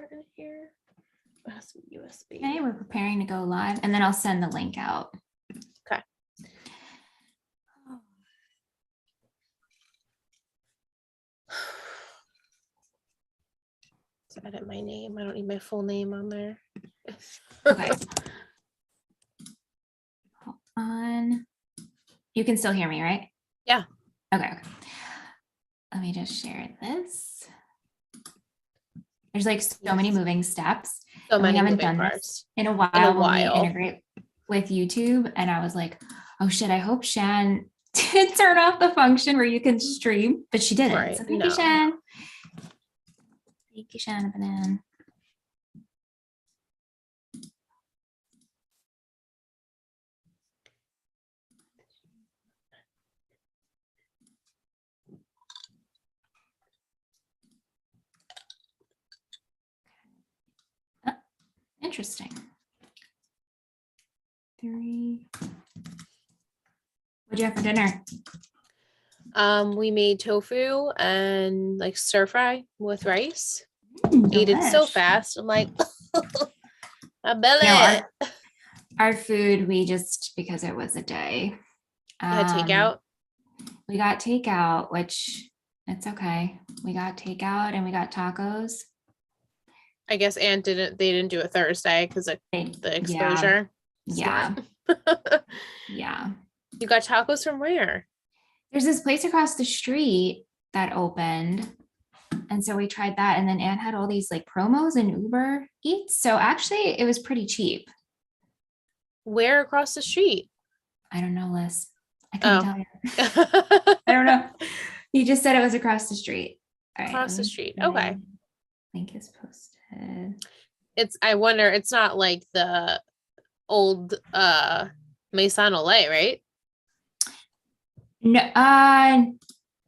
not in here. It has to be USB. Okay, we're preparing to go live, and then I'll send the link out. Okay. Let's edit my name. I don't need my full name on there. Okay. Hold on. You can still hear me, right? Yeah. Okay. Let me just share this. There's like so many moving steps. So we many haven't moving done parts. this in a while when we integrate with YouTube. And I was like, oh shit, I hope Shan didn't turn off the function where you can stream, but she didn't. Right. So thank you, Shan. Thank you, Shan Banana. Interesting. 3. What'd you have for dinner? We made tofu and like stir fry with rice. Ate it so fast. I'm like, my belly. No, our food, we just, because it was a day. Had takeout? We got takeout, which it's okay. We got takeout and we got tacos. I guess Aunt they didn't do it Thursday because of the exposure. Yeah. Yeah. You got tacos from where? There's this place across the street that opened. And so we tried that. And then Aunt had all these like promos and Uber Eats. So actually it was pretty cheap. Where across the street? I don't know, Liz. I couldn't tell you. I don't know. You just said it was across the streat. All right, across the street. Okay. Link is posted. I wonder, it's not like the old Maison Olay, right? No,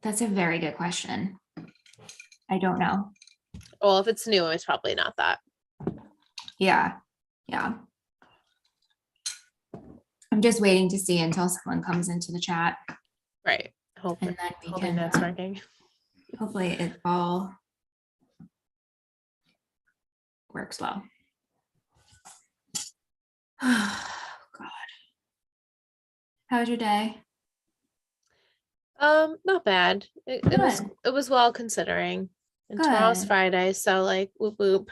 that's a very good question. I don't know. Well, if it's new, it's probably not that. Yeah. I'm just waiting to see until someone comes into the chat. Right. Hopefully that's working. Hopefully it all works well. Oh God. How was your day? Not bad. It was well considering. And tomorrow's Friday, so like whoop whoop.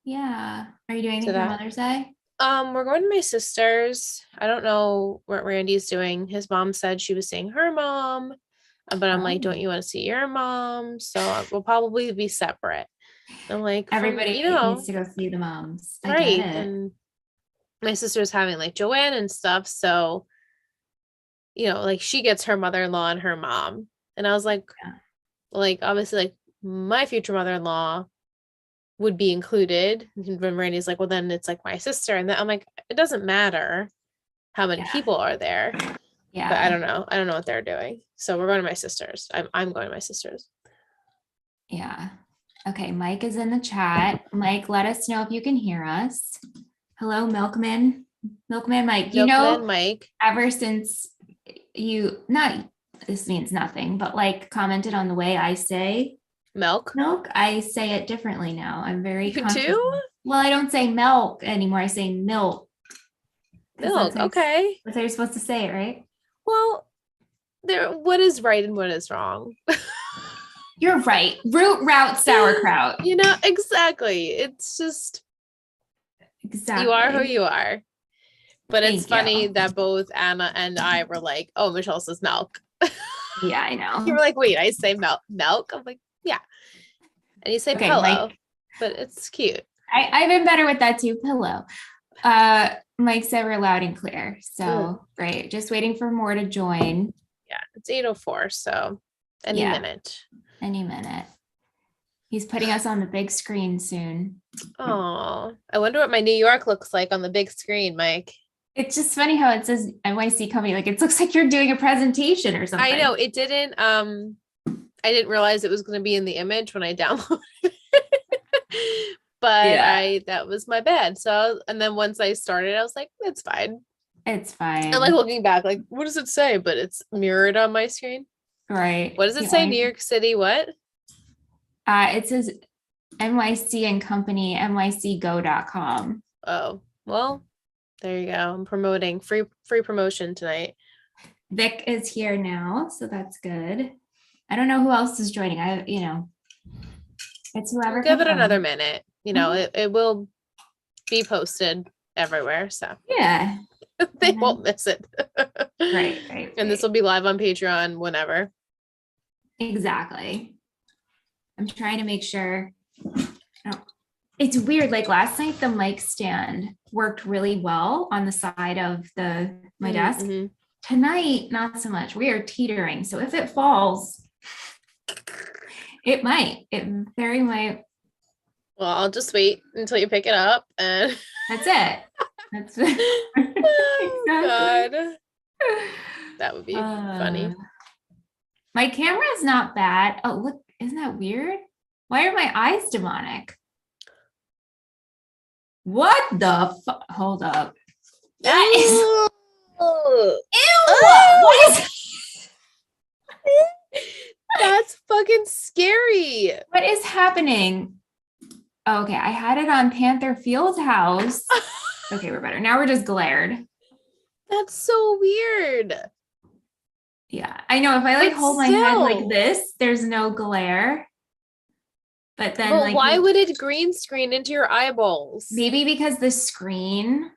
Yeah. Are you doing anything for Mother's Day? We're going to my sister's. I don't know what Randy's doing. His mom said she was seeing her mom, but I'm like, don't you want to see your mom? So we'll probably be separate. I'm like, everybody needs to go see the moms. Right. And my sister's having like Joanne and stuff. So, like she gets her mother-in-law and her mom. And I was like, obviously like my future mother-in-law would be included. And when Randy's like, well, then it's like my sister. And then I'm like, it doesn't matter how many people are there. Yeah. But I don't know. I don't know what they're doing. So we're going to my sister's. I'm going to my sister's. Yeah. Okay. Mike is in the chat. Mike, let us know if you can hear us. Hello, Milkman Mike. Mike. Ever since this means nothing, but like commented on the way I say milk, I say it differently now. I'm very conscious. You do? Well, I don't say milk anymore. I say milk. Okay. That's how you're supposed to say it, right? Well, what is right and what is wrong? You're right. Route sauerkraut. Exactly. It's just exactly. You are who you are. But it's funny that both Anna and I were like, oh, Michelle says milk. Yeah, I know. You were like, wait, I say milk? I'm like, yeah. And you say pillow, Mike, but it's cute. I've been better with that too, pillow. Mike said we're loud and clear. So great. Just waiting for more to join. Yeah, it's 8:04. So any minute. He's putting us on the big screen soon. Oh, I wonder what my New York looks like on the big screen, Mike. It's just funny how it says NYC coming. Like it looks like you're doing a presentation or something. I know it didn't. I didn't realize it was going to be in the image when I downloaded it. But that was my bad. So, and then once I started, I was like, it's fine. It's fine. And like looking back, like, what does it say? But it's mirrored on my screen. Right. What does it say? New York City, what? It says NYC and Company, nycgo.com. Oh, well, there you go. I'm promoting free promotion tonight. Vic is here now, so that's good. I don't know who else is joining. It's whoever. We'll give it another minute. It will be posted everywhere, so yeah, they won't miss it. Right. And this will be live on Patreon whenever. Exactly. I'm trying to make sure. It's weird. Like last night, the mic stand worked really well on the side of my desk. Tonight, not so much. We are teetering. So if it falls, it might. It very might. Well, I'll just wait until you pick it up, and that's it. That's oh, God. That would be funny. My camera is not bad. Oh, look, isn't that weird? Why are my eyes demonic? What the fuck? Hold up. That is ew. What is that's fucking scary. What is happening? Okay, I had it on Panther Fieldhouse. Okay, we're better. Now we're just glared. That's so weird. Yeah, I know. If I hold my head like this, there's no glare. But then why would it green screen into your eyeballs? Maybe because the screen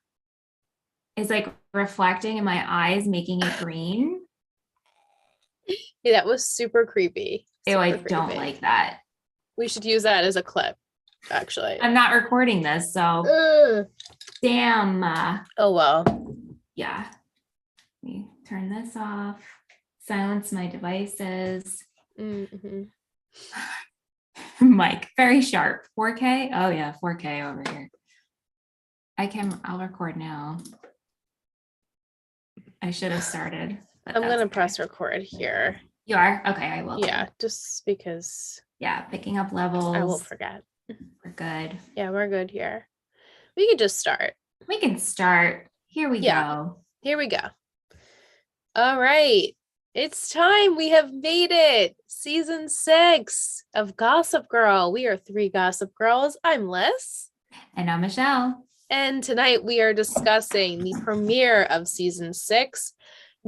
is like reflecting in my eyes, making it green. Yeah, that was super creepy. Ew, I don't like that. We should use that as a clip, actually. I'm not recording this, so damn. Oh, well. Yeah. Let me turn this off. Silence my devices. Mic, very sharp. 4K? Oh yeah, 4K over here. I'll record now. I should have started. I'm gonna press record here. You are? Okay, I will. Yeah, just because. Yeah, picking up levels. I will forget. We're good. Yeah, we're good here. We can just start. We can start. Here we go. Here we go. All right. It's time. We have made it. Season 6 of Gossip Girl. We are 3 Gossip Girls. I'm Liz. And I'm Michelle. And tonight we are discussing the premiere of season 6,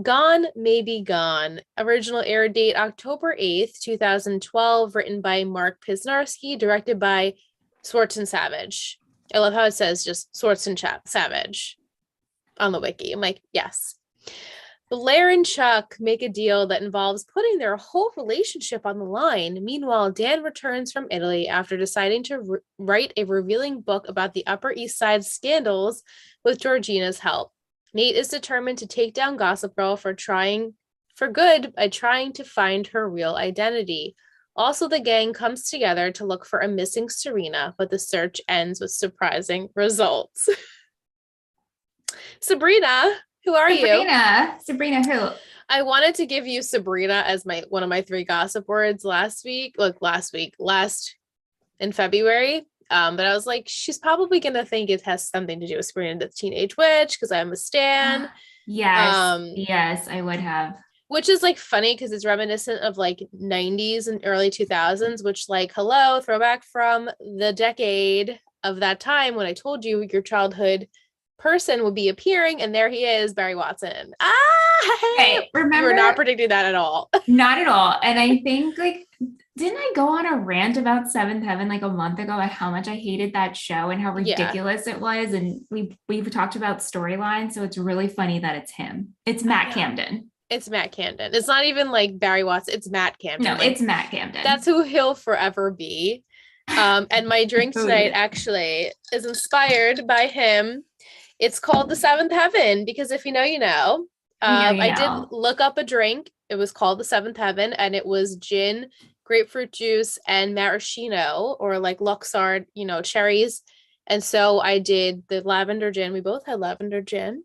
Gone Maybe Gone. Original air date October 8th, 2012, written by Mark Pisnarski, directed by Swartz and Savage. I love how it says just Swartz and Savage on the wiki. I'm like, yes. Blair and Chuck make a deal that involves putting their whole relationship on the line. Meanwhile, Dan returns from Italy after deciding to write a revealing book about the Upper East Side scandals with Georgina's help. Nate is determined to take down Gossip Girl for good by trying to find her real identity. Also, the gang comes together to look for a missing Serena, but the search ends with surprising results. Sabrina, who are you? Sabrina who? I wanted to give you Sabrina as one of my 3 gossip words last in February. But I was like, she's probably gonna think it has something to do with Sabrina the Teenage Witch because I'm a stan. Yes, I would have. Which is like funny because it's reminiscent of like 90s and early 2000s, which like, hello, throwback from the decade of that time when I told you your childhood person would be appearing, and there he is, Barry Watson. Okay, remember, you were not predicting that at all. Not at all. And I think didn't I go on a rant about Seventh Heaven like a month ago about how much I hated that show and how ridiculous it was? And we've talked about storylines, so it's really funny that it's him. It's Matt Camden. It's Matt Camden. It's not even like Barry Watson. It's Matt Camden. No, it's Matt Camden. That's who he'll forever be. And my drink tonight actually is inspired by him. It's called the Seventh Heaven because if you know, you know. I did look up a drink. It was called the Seventh Heaven, and it was gin, grapefruit juice, and maraschino, or like Luxard, cherries. And so I did the lavender gin. We both had lavender gin,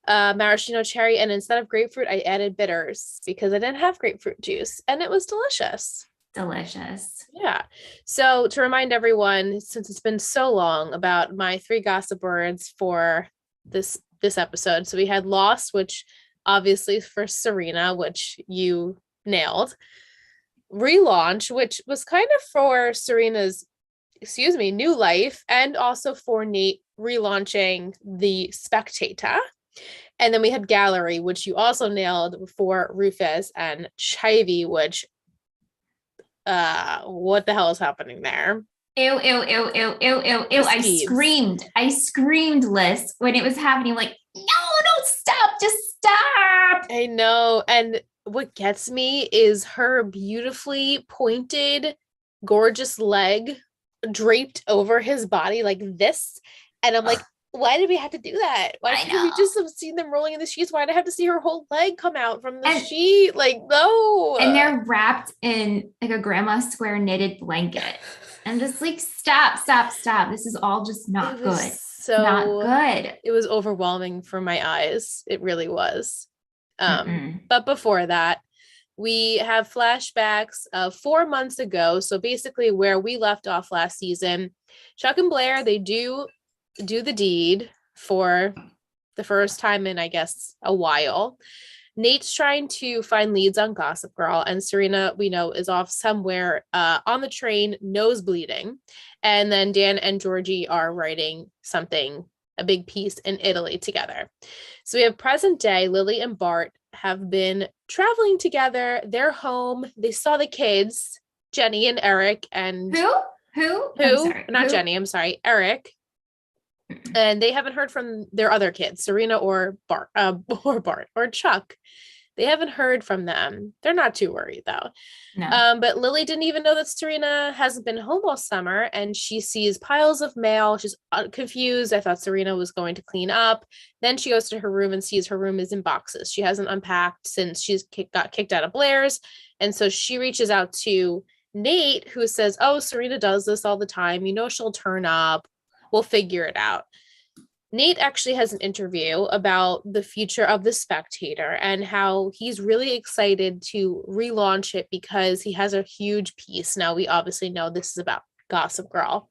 maraschino cherry, and instead of grapefruit, I added bitters because I didn't have grapefruit juice, and it was delicious. Delicious. Yeah. So to remind everyone, since it's been so long, about my 3 gossip words for this episode. So we had Lost, which obviously for Serena, which you nailed. Relaunch, which was kind of for Serena's new life, and also for Nate relaunching The Spectator. And then we had Gallery, which you also nailed for Rufus, and Chivy, which what the hell is happening there? Ew, ew, ew, ew, ew, ew, ew. I screamed, Liz, when it was happening. Like, no, don't stop. Just stop. I know. And what gets me is her beautifully pointed, gorgeous leg draped over his body like this. And I'm like, why did we have to do that? Why couldn't we just have seen them rolling in the sheets? Why did I have to see her whole leg come out from the sheet? Like, no. And they're wrapped in like a grandma square knitted blanket. I'm just like, stop. This is all just not good. So not good. It was overwhelming for my eyes. It really was. But before that, we have flashbacks of 4 months ago. So basically where we left off last season, Chuck and Blair, they do the deed for the first time in, I guess, a while. Nate's trying to find leads on Gossip Girl, and Serena, we know, is off somewhere on the train, nose bleeding. And then Dan and Georgie are writing something, a big piece in Italy together. So we have present day. Lily and Bart have been traveling together. They're home. They saw the kids, Jenny and Eric, and who? Not who? Jenny. I'm sorry, Eric. And they haven't heard from their other kids, Serena or Bart or Chuck. They haven't heard from them. They're not too worried though. No. But Lily didn't even know that Serena hasn't been home all summer, and she sees piles of mail. She's confused. I thought Serena was going to clean up. Then she goes to her room and sees her room is in boxes. She hasn't unpacked since she's got kicked out of Blair's. And so she reaches out to Nate, who says, oh, Serena does this all the time. You know, she'll turn up. We'll figure it out. Nate actually has an interview about the future of The Spectator and how he's really excited to relaunch it because he has a huge piece. Now, we obviously know this is about Gossip Girl,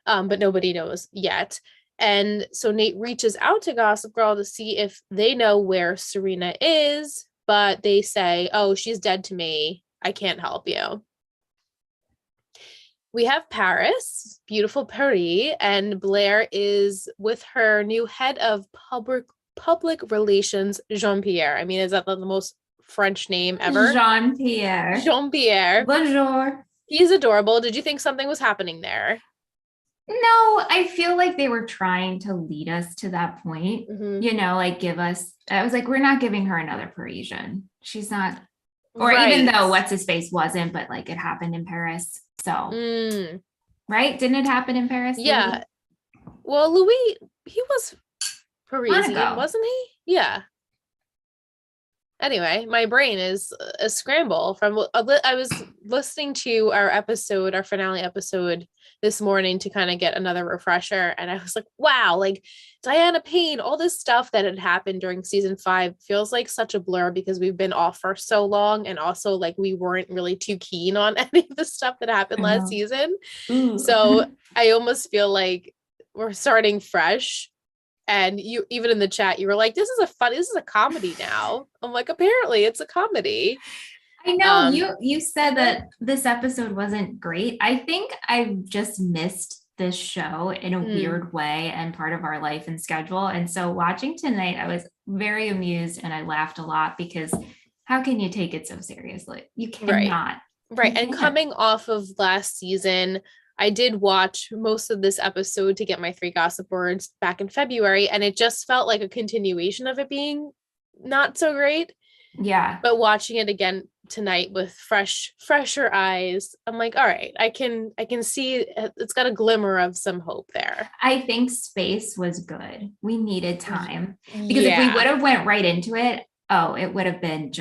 but nobody knows yet. And so Nate reaches out to Gossip Girl to see if they know where Serena is, but they say, oh, she's dead to me. I can't help you. We have Paris, beautiful Paris, and Blair is with her new head of public relations, Jean-Pierre. I mean, is that the most French name ever? Jean-Pierre. Jean-Pierre. Bonjour. He's adorable. Did you think something was happening there? No, I feel like they were trying to lead us to that point. You know, like give us, I was like, we're not giving her another Parisian. She's not, or even though what's his face wasn't, but like it happened in Paris. So, right? Didn't it happen in Paris? Yeah. Louis? Well, Louis, he was Parisian, wasn't he? Yeah. Anyway, my brain is a scramble from, I was listening to our finale episode this morning to kind of get another refresher. And I was like, wow, like Diana Payne, all this stuff that had happened during season 5 feels like such a blur because we've been off for so long. And also like, we weren't really too keen on any of the stuff that happened last season. So I almost feel like we're starting fresh. And you, even in the chat, you were like, this is a comedy now. I'm like, apparently it's a comedy. I know you said that this episode wasn't great. I think I've just missed this show in a weird way and part of our life and schedule. And so watching tonight, I was very amused and I laughed a lot because how can you take it so seriously? You cannot. Right. And coming off of last season, I did watch most of this episode to get my 3 gossip words back in February, and it just felt like a continuation of it being not so great. Yeah. But watching it again tonight with fresher eyes, I'm like, all right, I can see it's got a glimmer of some hope there. I think space was good. We needed time because if we would have went right into it, it would have been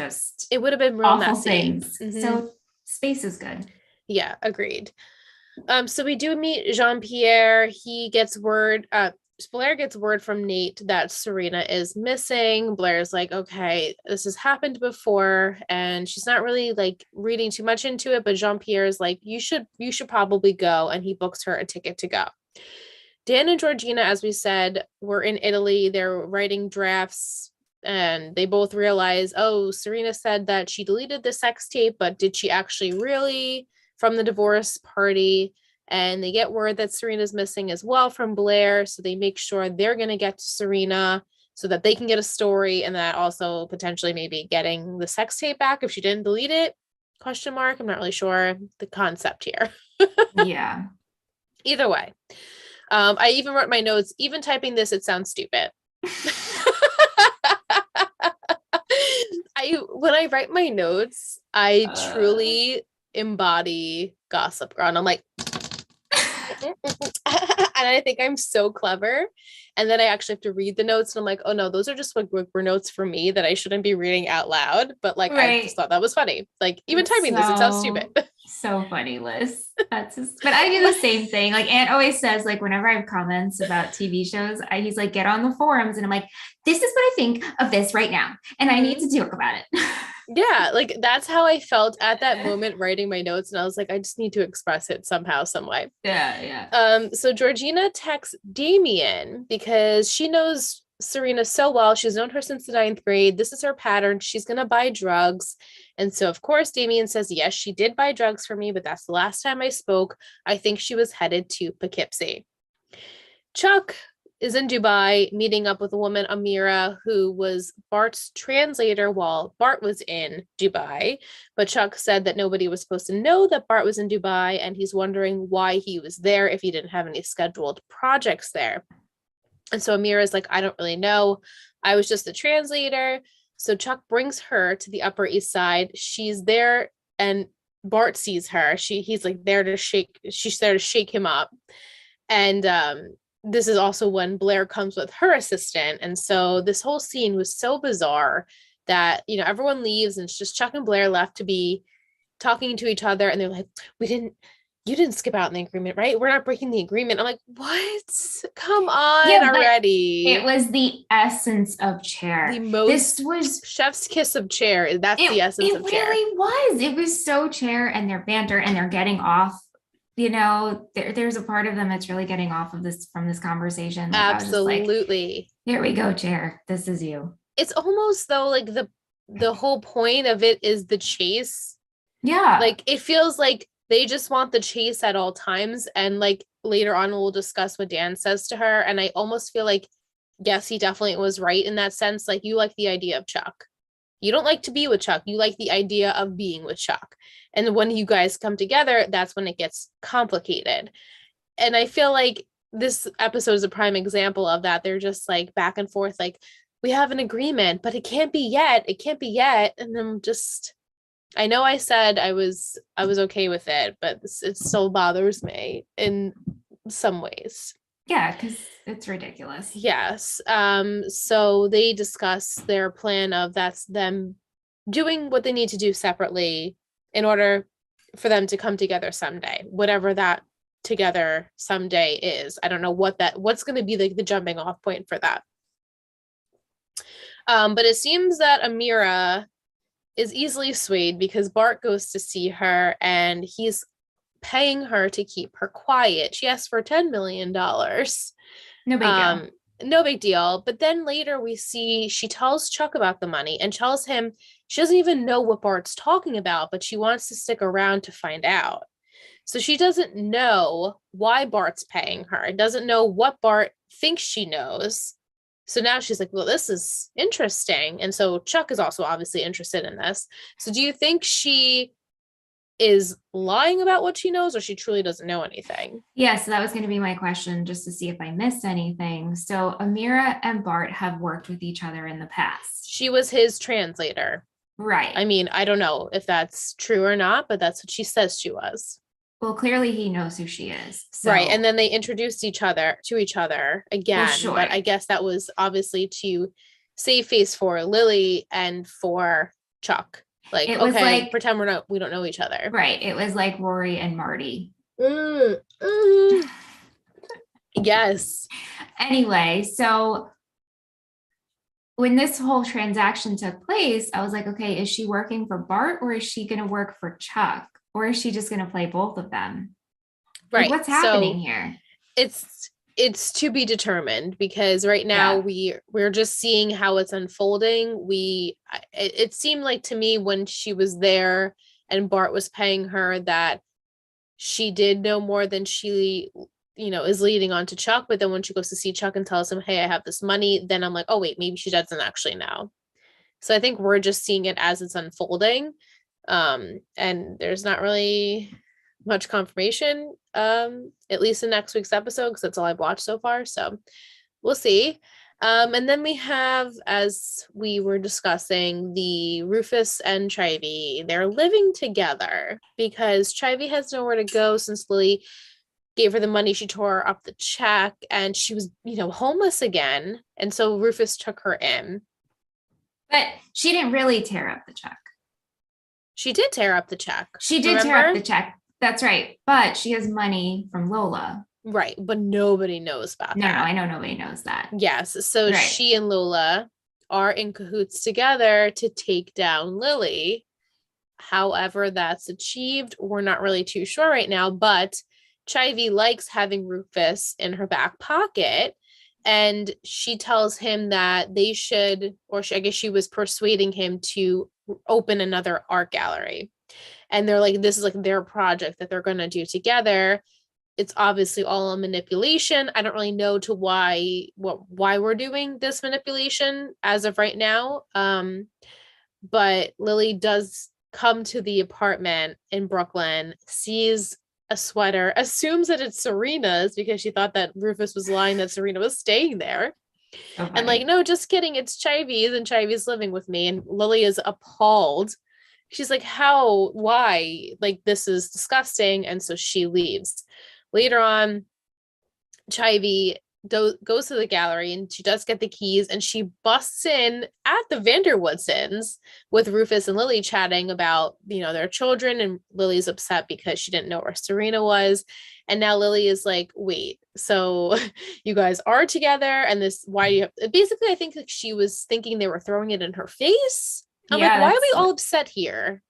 real awful messy things. So space is good. Yeah, agreed. So we do meet Jean-Pierre. He gets word, Blair gets word from Nate that Serena is missing. Blair's like, okay, this has happened before, and she's not really like reading too much into it, but Jean-Pierre is like, you should probably go, and he books her a ticket to go. Dan and Georgina, as we said, were in Italy. They're writing drafts, and they both realize, oh, Serena said that she deleted the sex tape, but did she actually really? From the divorce party. and they get word that Serena's missing as well from Blair. So they make sure they're going to get to Serena so that they can get a story, and that also potentially maybe getting the sex tape back if she didn't delete it. Question mark. I'm not really sure the concept here. Yeah. Either way. I even wrote my notes, even typing this, it sounds stupid. When I write my notes, I truly embody Gossip Girl. And I'm like, and I think I'm so clever. And then I actually have to read the notes, and I'm like, oh no, those are just what were notes for me that I shouldn't be reading out loud. But like, I just thought that was funny. Like, even typing this, it sounds stupid. So funny, Liz. That's just, but I do the same thing. Like Aunt always says, like whenever I have comments about TV shows, he's like, get on the forums, and I'm like, this is what I think of this right now, and I need to talk about it. Yeah, like that's how I felt at that moment writing my notes, and I was like, I just need to express it somehow, some way. Yeah. So Georgina texts Damien because she knows Serena so well. She's known her since the 9th grade. This is her pattern. She's gonna buy drugs. And so of course Damien says, yes, she did buy drugs for me, but that's the last time I spoke. I think she was headed to Poughkeepsie. Chuck is in Dubai meeting up with a woman, Amira, who was Bart's translator while Bart was in Dubai. But Chuck said that nobody was supposed to know that Bart was in Dubai, and he's wondering why he was there if he didn't have any scheduled projects there. And so Amira's like, I don't really know. I was just a translator. So Chuck brings her to the Upper East Side. She's there, and Bart sees her. She's like there to shake. She's there to shake him up. And this is also when Blair comes with her assistant. And so this whole scene was so bizarre that, you know, everyone leaves and it's just Chuck and Blair left to be talking to each other. And they're like, you didn't skip out in the agreement, right? We're not breaking the agreement. I'm like, what? Come on already. It was the essence of Chair. This was chef's kiss of Chair. That's the essence of Chair. It really was. It was so Chair, and their banter, and they're getting off. You know, there's a part of them that's really getting off of this from this conversation. Like, absolutely. Like, here we go, Chair. This is you. It's almost though like the whole point of it is the chase. Yeah. Like it feels like they just want the chase at all times. And like later on, we'll discuss what Dan says to her. And I almost feel like, yes, he definitely was right in that sense. Like you like the idea of Chuck. You don't like to be with Chuck. You like the idea of being with Chuck. And when you guys come together, that's when it gets complicated. And I feel like this episode is a prime example of that. They're just like back and forth, like, we have an agreement, but it can't be yet. It can't be yet. And then just, I know I said I was okay with it, but it still bothers me in some ways. Yeah, because it's ridiculous. Yes. So they discuss their plan of that's them doing what they need to do separately in order for them to come together someday, whatever that together someday is. I don't know what's going to be like the jumping off point for that. But it seems that Amira is easily swayed because Bart goes to see her and he's paying her to keep her quiet. She asked for $10 million. No big deal. No big deal. But then later we see she tells Chuck about the money and tells him she doesn't even know what Bart's talking about, but she wants to stick around to find out. So she doesn't know why Bart's paying her. Doesn't know what Bart thinks she knows. So now she's like, well, this is interesting. And so Chuck is also obviously interested in this. So do you think she is lying about what she knows, or she truly doesn't know anything? Yeah, so that was going to be my question, just to see if I missed anything. So Amira and Bart have worked with each other in the past. She was his translator. Right. I mean, I don't know if that's true or not, but that's what she says she was. Well, clearly he knows who she is. So. Right. And then they introduced to each other again. Well, sure. But I guess that was obviously to save face for Lily and for Chuck. Like, it was okay, like, pretend we don't know each other. Right. It was like Rory and Marty. Yes. Anyway, so when this whole transaction took place, I was like, okay, is she working for Bart, or is she going to work for Chuck? Or is she just going to play both of them? Right. Like, what's happening here? It's to be determined, because right now we're just seeing how it's unfolding. It seemed like to me when she was there and Bart was paying her that she did know more than she, is leading on to Chuck. But then when she goes to see Chuck and tells him, hey, I have this money, then I'm like, oh, wait, maybe she doesn't actually know. So I think we're just seeing it as it's unfolding. And there's not really much confirmation, at least in next week's episode, because that's all I've watched so far. So we'll see. And then we have, as we were discussing, the Rufus and Chivy. They're living together because Chivy has nowhere to go since Lily gave her the money. She tore up the check and she was, homeless again. And so Rufus took her in. But she didn't really tear up the check. She did tear up the check. She did tear up the check. That's right. But she has money from Lola. Right. But nobody knows about that. No, I know nobody knows that. Yes. So right. She and Lola are in cahoots together to take down Lily. However, that's achieved, we're not really too sure right now, but Chivy likes having Rufus in her back pocket. And she tells him that they should, I guess she was persuading him to open another art gallery. And they're like, this is like their project that they're going to do together. It's obviously all a manipulation. I don't really know why we're doing this manipulation as of right now. But Lily does come to the apartment in Brooklyn, sees a sweater, assumes that it's Serena's because she thought that Rufus was lying that Serena was staying there. Okay. And like, no, just kidding. It's Chivy's and Chivy's living with me. And Lily is appalled. She's like, how, why? Like, this is disgusting. And so she leaves. Later on, Chivy goes to the gallery and she does get the keys and she busts in at the Vanderwoodsons with Rufus and Lily chatting about, their children, and Lily's upset because she didn't know where Serena was. And now Lily is like, wait, so you guys are together and this, why do you have, basically I think she was thinking they were throwing it in her face. I'm like, why are we all upset here?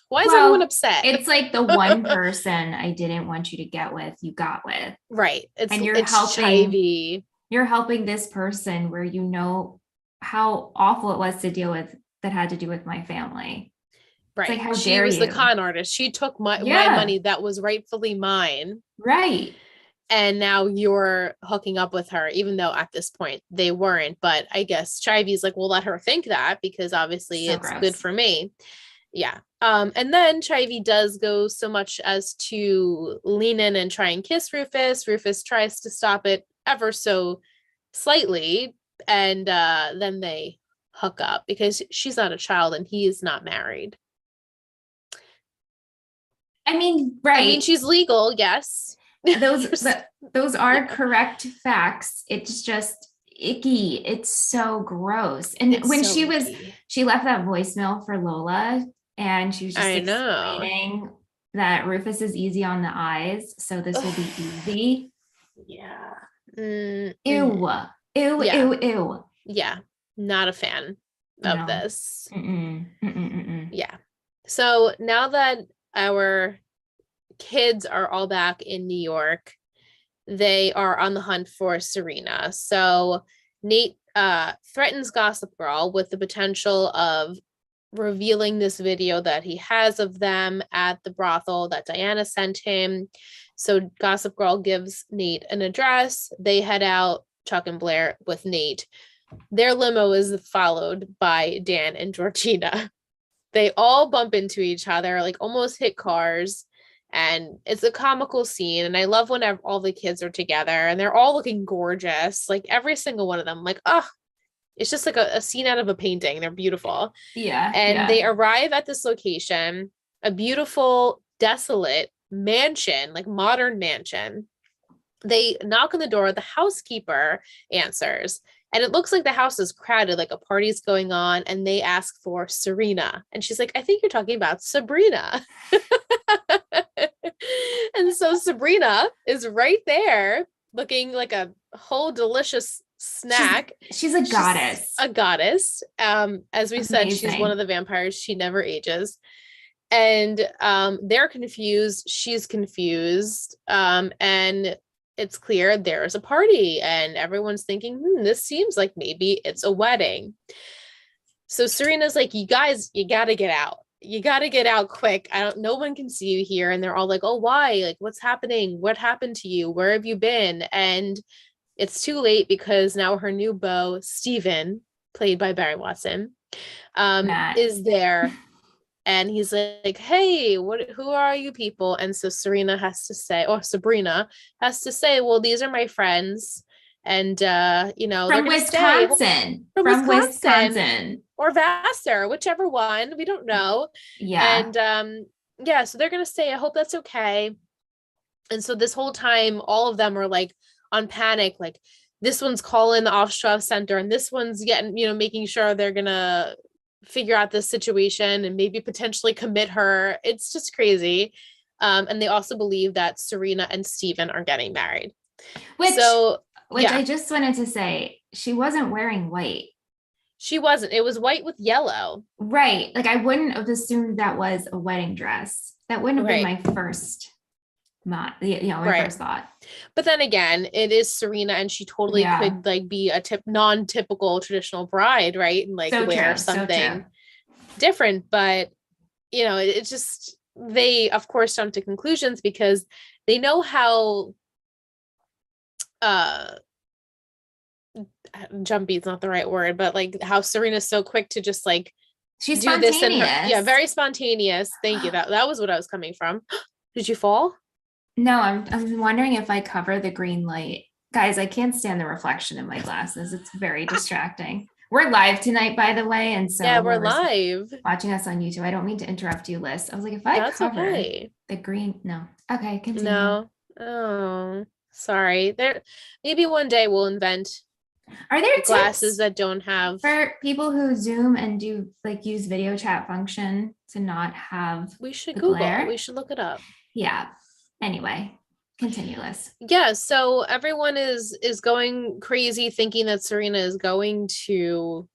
Why is everyone upset? It's like the one person I didn't want you to get with, you got with. Right. It's helping Chivy. You're helping this person where you know how awful it was to deal with that had to do with my family. Right. It's like, how dare you? She was the con artist. She took my money that was rightfully mine. Right. And now you're hooking up with her, even though at this point they weren't. But I guess Chivy's like, we'll let her think that because obviously it's gross. Good for me. Yeah. And then Chivy does go so much as to lean in and try and kiss Rufus. Rufus tries to stop it ever so slightly. And then they hook up because she's not a child and he is not married. I mean, right. I mean, she's legal. Yes. Those are correct facts. It's just icky. It's so gross. And it's when she left that voicemail for Lola and she was just explaining that Rufus is easy on the eyes, so this will be easy. Yeah. Ew. Ew. Yeah. Not a fan of this. Yeah. So now that our kids are all back in New York, they are on the hunt for Serena. So Nate threatens Gossip Girl with the potential of revealing this video that he has of them at the brothel that Diana sent him. So Gossip Girl gives Nate an address. They head out, Chuck and Blair with Nate. Their limo is followed by Dan and Georgina. They all bump into each other, like almost hit cars. And it's a comical scene. And I love whenever all the kids are together and they're all looking gorgeous. Like every single one of them, like, oh, it's just like a scene out of a painting. They're beautiful. Yeah. And they arrive at this location, a beautiful, desolate mansion, like modern mansion. They knock on the door. The housekeeper answers. And it looks like the house is crowded, like a party's going on. And they ask for Serena. And she's like, I think you're talking about Sabrina. And so Sabrina is right there looking like a whole delicious snack. She's a goddess. A goddess. As we said, she's one of the vampires. She never ages. And they're confused. She's confused. And it's clear there's a party and everyone's thinking, this seems like maybe it's a wedding. So Serena's like, you guys, you got to get out. you got to get out quick. No one can see you here. And they're all like, oh, why? Like, what's happening? What happened to you? Where have you been? And it's too late because now her new beau, Steven, played by Barry Watson, is there. And he's like, hey, who are you people? And so Sabrina has to say, well, these are my friends. And they're gonna stay from Wisconsin or Vassar, whichever one, we don't know. And so they're gonna stay. I hope that's okay. And so this whole time, all of them are like on panic, like this one's calling the Offshore Center, and this one's getting, making sure they're gonna figure out this situation and maybe potentially commit her. It's just crazy. And they also believe that Serena and Steven are getting married. Which I just wanted to say, she wasn't wearing white. She wasn't. It was white with yellow. Right. Like I wouldn't have assumed that was a wedding dress. That wouldn't have been my first first thought. But then again, it is Serena, and she totally could like be a non-typical traditional bride, right? And like wear something different. But it's just, they of course jump to conclusions because they know how jumpy is not the right word, but like how Serena's so quick to just like she's do this and very spontaneous. Thank you. That was what I was coming from. Did you fall? No, I'm wondering if I cover the green light. Guys, I can't stand the reflection in my glasses. It's very distracting. We're live tonight, by the way. And so we're live. Watching us on YouTube. I don't mean to interrupt you, Liz. I was like, if I cover the green, no. Okay, continue. No. Oh, sorry. Maybe one day we'll invent glasses that don't have, for people who Zoom and do like use video chat function to not have. We should Google. Glare. We should look it up. Yeah. Anyway, continue, Liz. Yeah, so everyone is going crazy thinking that Serena is going to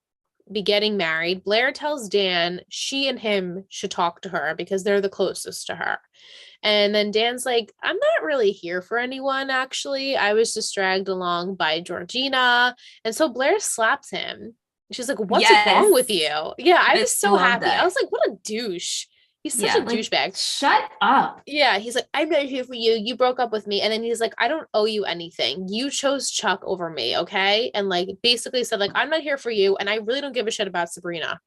be getting married. Blair tells Dan she and him should talk to her because they're the closest to her. And then Dan's like, I'm not really here for anyone, actually. I was just dragged along by Georgina. And so Blair slaps him. She's like, what's wrong with you? Yeah, I was so happy. I was like, what a douche. He's such a douchebag. Shut up. Yeah, he's like, I'm not here for you. You broke up with me. And then he's like, I don't owe you anything. You chose Chuck over me, okay? And like basically said, like, I'm not here for you. And I really don't give a shit about Sabrina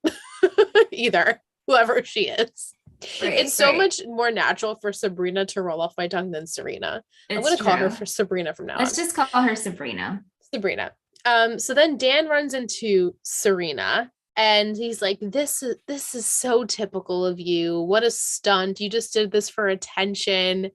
either, whoever she is. It's so much more natural for Sabrina to roll off my tongue than Serena. I'm going to call her for Sabrina from now on. Let's just call her Sabrina. So then Dan runs into Serena. And he's like, this is so typical of you. What a stunt. You just did this for attention.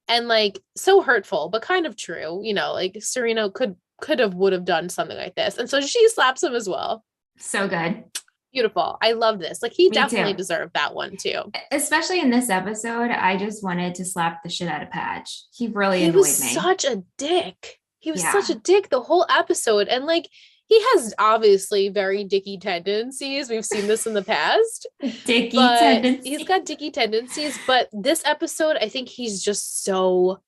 And like so hurtful, but kind of true. Like Serena would have done something like this. And so she slaps him as well. So good. Beautiful. I love this. Like he definitely deserved that one too. Especially in this episode, I just wanted to slap the shit out of Patch. He really annoyed me. He was such a dick. He was such a dick the whole episode. And like, he has obviously very dicky tendencies. We've seen this in the past. Tendencies. He's got dicky tendencies, but this episode, I think he's just so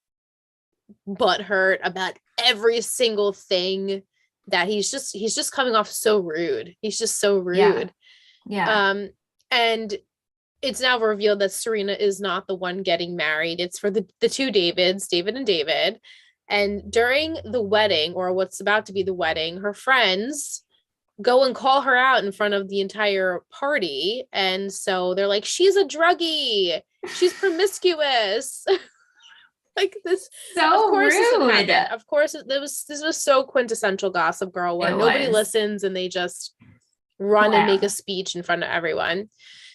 butthurt about every single thing that he's just coming off so rude. He's just so rude. Yeah. And it's now revealed that Serena is not the one getting married. It's for the two Davids, David and David. And during the wedding, or what's about to be the wedding, her friends go and call her out in front of the entire party. And so they're like, she's a druggie. She's promiscuous. Like this. So rude. Of course, this was so quintessential Gossip Girl where nobody listens and they just run and make a speech in front of everyone.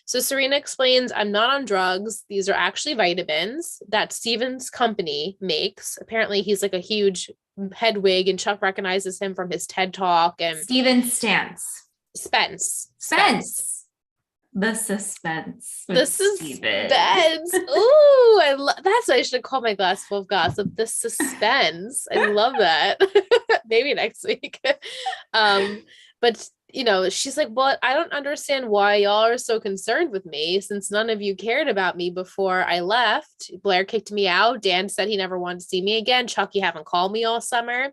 So Serena explains, I'm not on drugs. These are actually vitamins that Steven's company makes. Apparently he's like a huge headwig and Chuck recognizes him from his TED Talk. And Steven Spence. The suspense. The suspense. Ooh, that's what I should call my glass full of gossip. The suspense. I love that. Maybe next week. But she's like, well, I don't understand why y'all are so concerned with me since none of you cared about me before I left. Blair kicked me out. Dan said he never wanted to see me again. Chuck, you haven't called me all summer.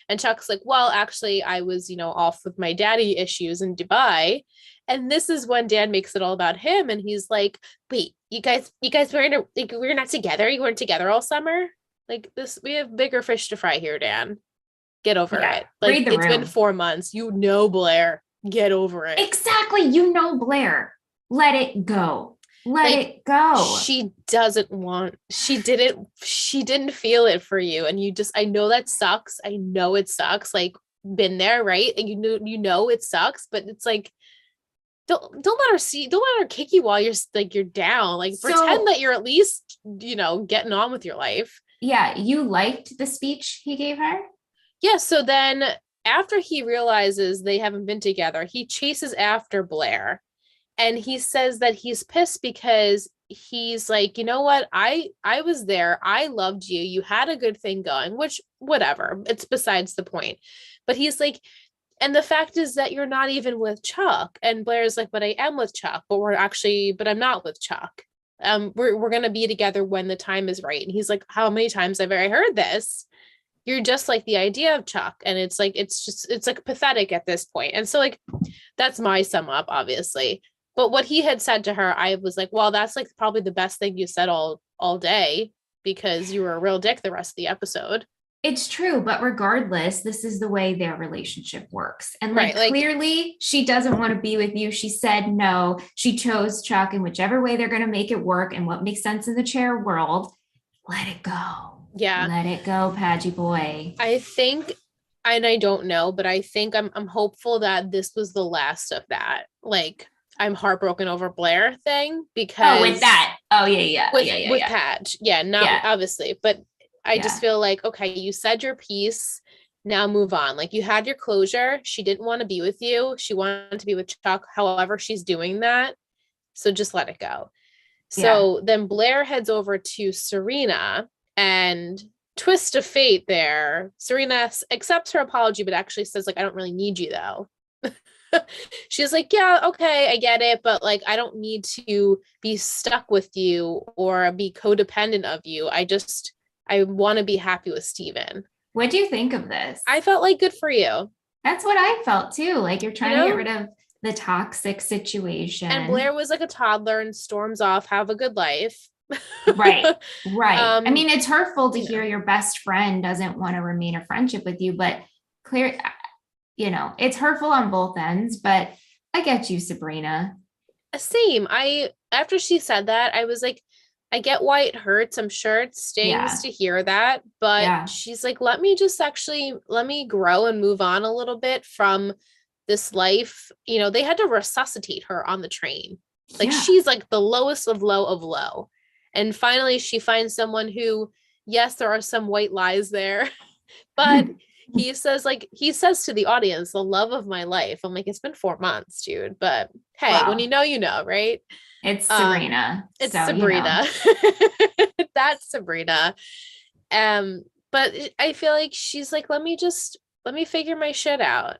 And Chuck's like, well, actually, I was, off with my daddy issues in Dubai. And this is when Dan makes it all about him. And he's like, wait, you guys weren't, like, we're not together. You weren't together all summer. Like this, we have bigger fish to fry here, Dan. Get over Yeah. it. Like Read the it's been room. 4 months. Blair. Get over it. Exactly. Blair. Let it go. Let Like it go. she didn't feel it for you. And I know that sucks. I know it sucks. Like been there, right? And you know it sucks, but it's like don't let her kick you while you're down. Like pretend that you're at least, getting on with your life. Yeah, you liked the speech he gave her? Yeah, so then after he realizes they haven't been together, he chases after Blair and he says that he's pissed because he's like, you know what? I was there. I loved you. You had a good thing going, which whatever. It's besides the point. But he's like, and the fact is that you're not even with Chuck. And Blair's like, but I am with Chuck, but I'm not with Chuck. We're gonna be together when the time is right. And he's like, how many times have I heard this? You're just like the idea of Chuck. And it's like, it's like pathetic at this point. And so like, that's my sum up, obviously. But what he had said to her, I was like, well, that's like probably the best thing you said all day because you were a real dick the rest of the episode. It's true, but regardless, this is the way their relationship works. And Right, like clearly she doesn't want to be with you. She said no. She chose Chuck in whichever way they're going to make it work and what makes sense in the chair world. Let it go. Yeah. Let it go, Padgy boy. I think, and I don't know, but I think I'm hopeful that this was the last of that. Like I'm heartbroken over Blair thing because with that. Oh yeah. With Padge. Yeah, not obviously, but I just feel like, okay, you said your piece. Now move on. Like you had your closure. She didn't want to be with you. She wanted to be with Chuck. However, she's doing that. So just let it go. So then Blair heads over to Serena and twist of fate there. Serena accepts her apology, but actually says like, I don't really need you though. She's like, yeah, okay, I get it, but like I don't need to be stuck with you or be codependent of you. I want to be happy with Steven. What do you think of this? I felt like good for you. That's what I felt too. Like you're trying to get rid of the toxic situation. And Blair was like a toddler and storms off, have a good life. Right. I mean, it's hurtful to hear your best friend doesn't want to remain a friendship with you, but it's hurtful on both ends, but I get you, Sabrina. Same. After she said that, I was like, I get why it hurts. I'm sure it stings to hear that, but she's like, let me grow and move on a little bit from this life. They had to resuscitate her on the train. Like she's like the lowest of low of low. And finally she finds someone who, yes, there are some white lies there, but he says to the audience, the love of my life. I'm like, it's been 4 months, dude. But hey, when you know, right? It's Serena. It's so, Sabrina. That's Sabrina. But I feel like she's like, let me figure my shit out.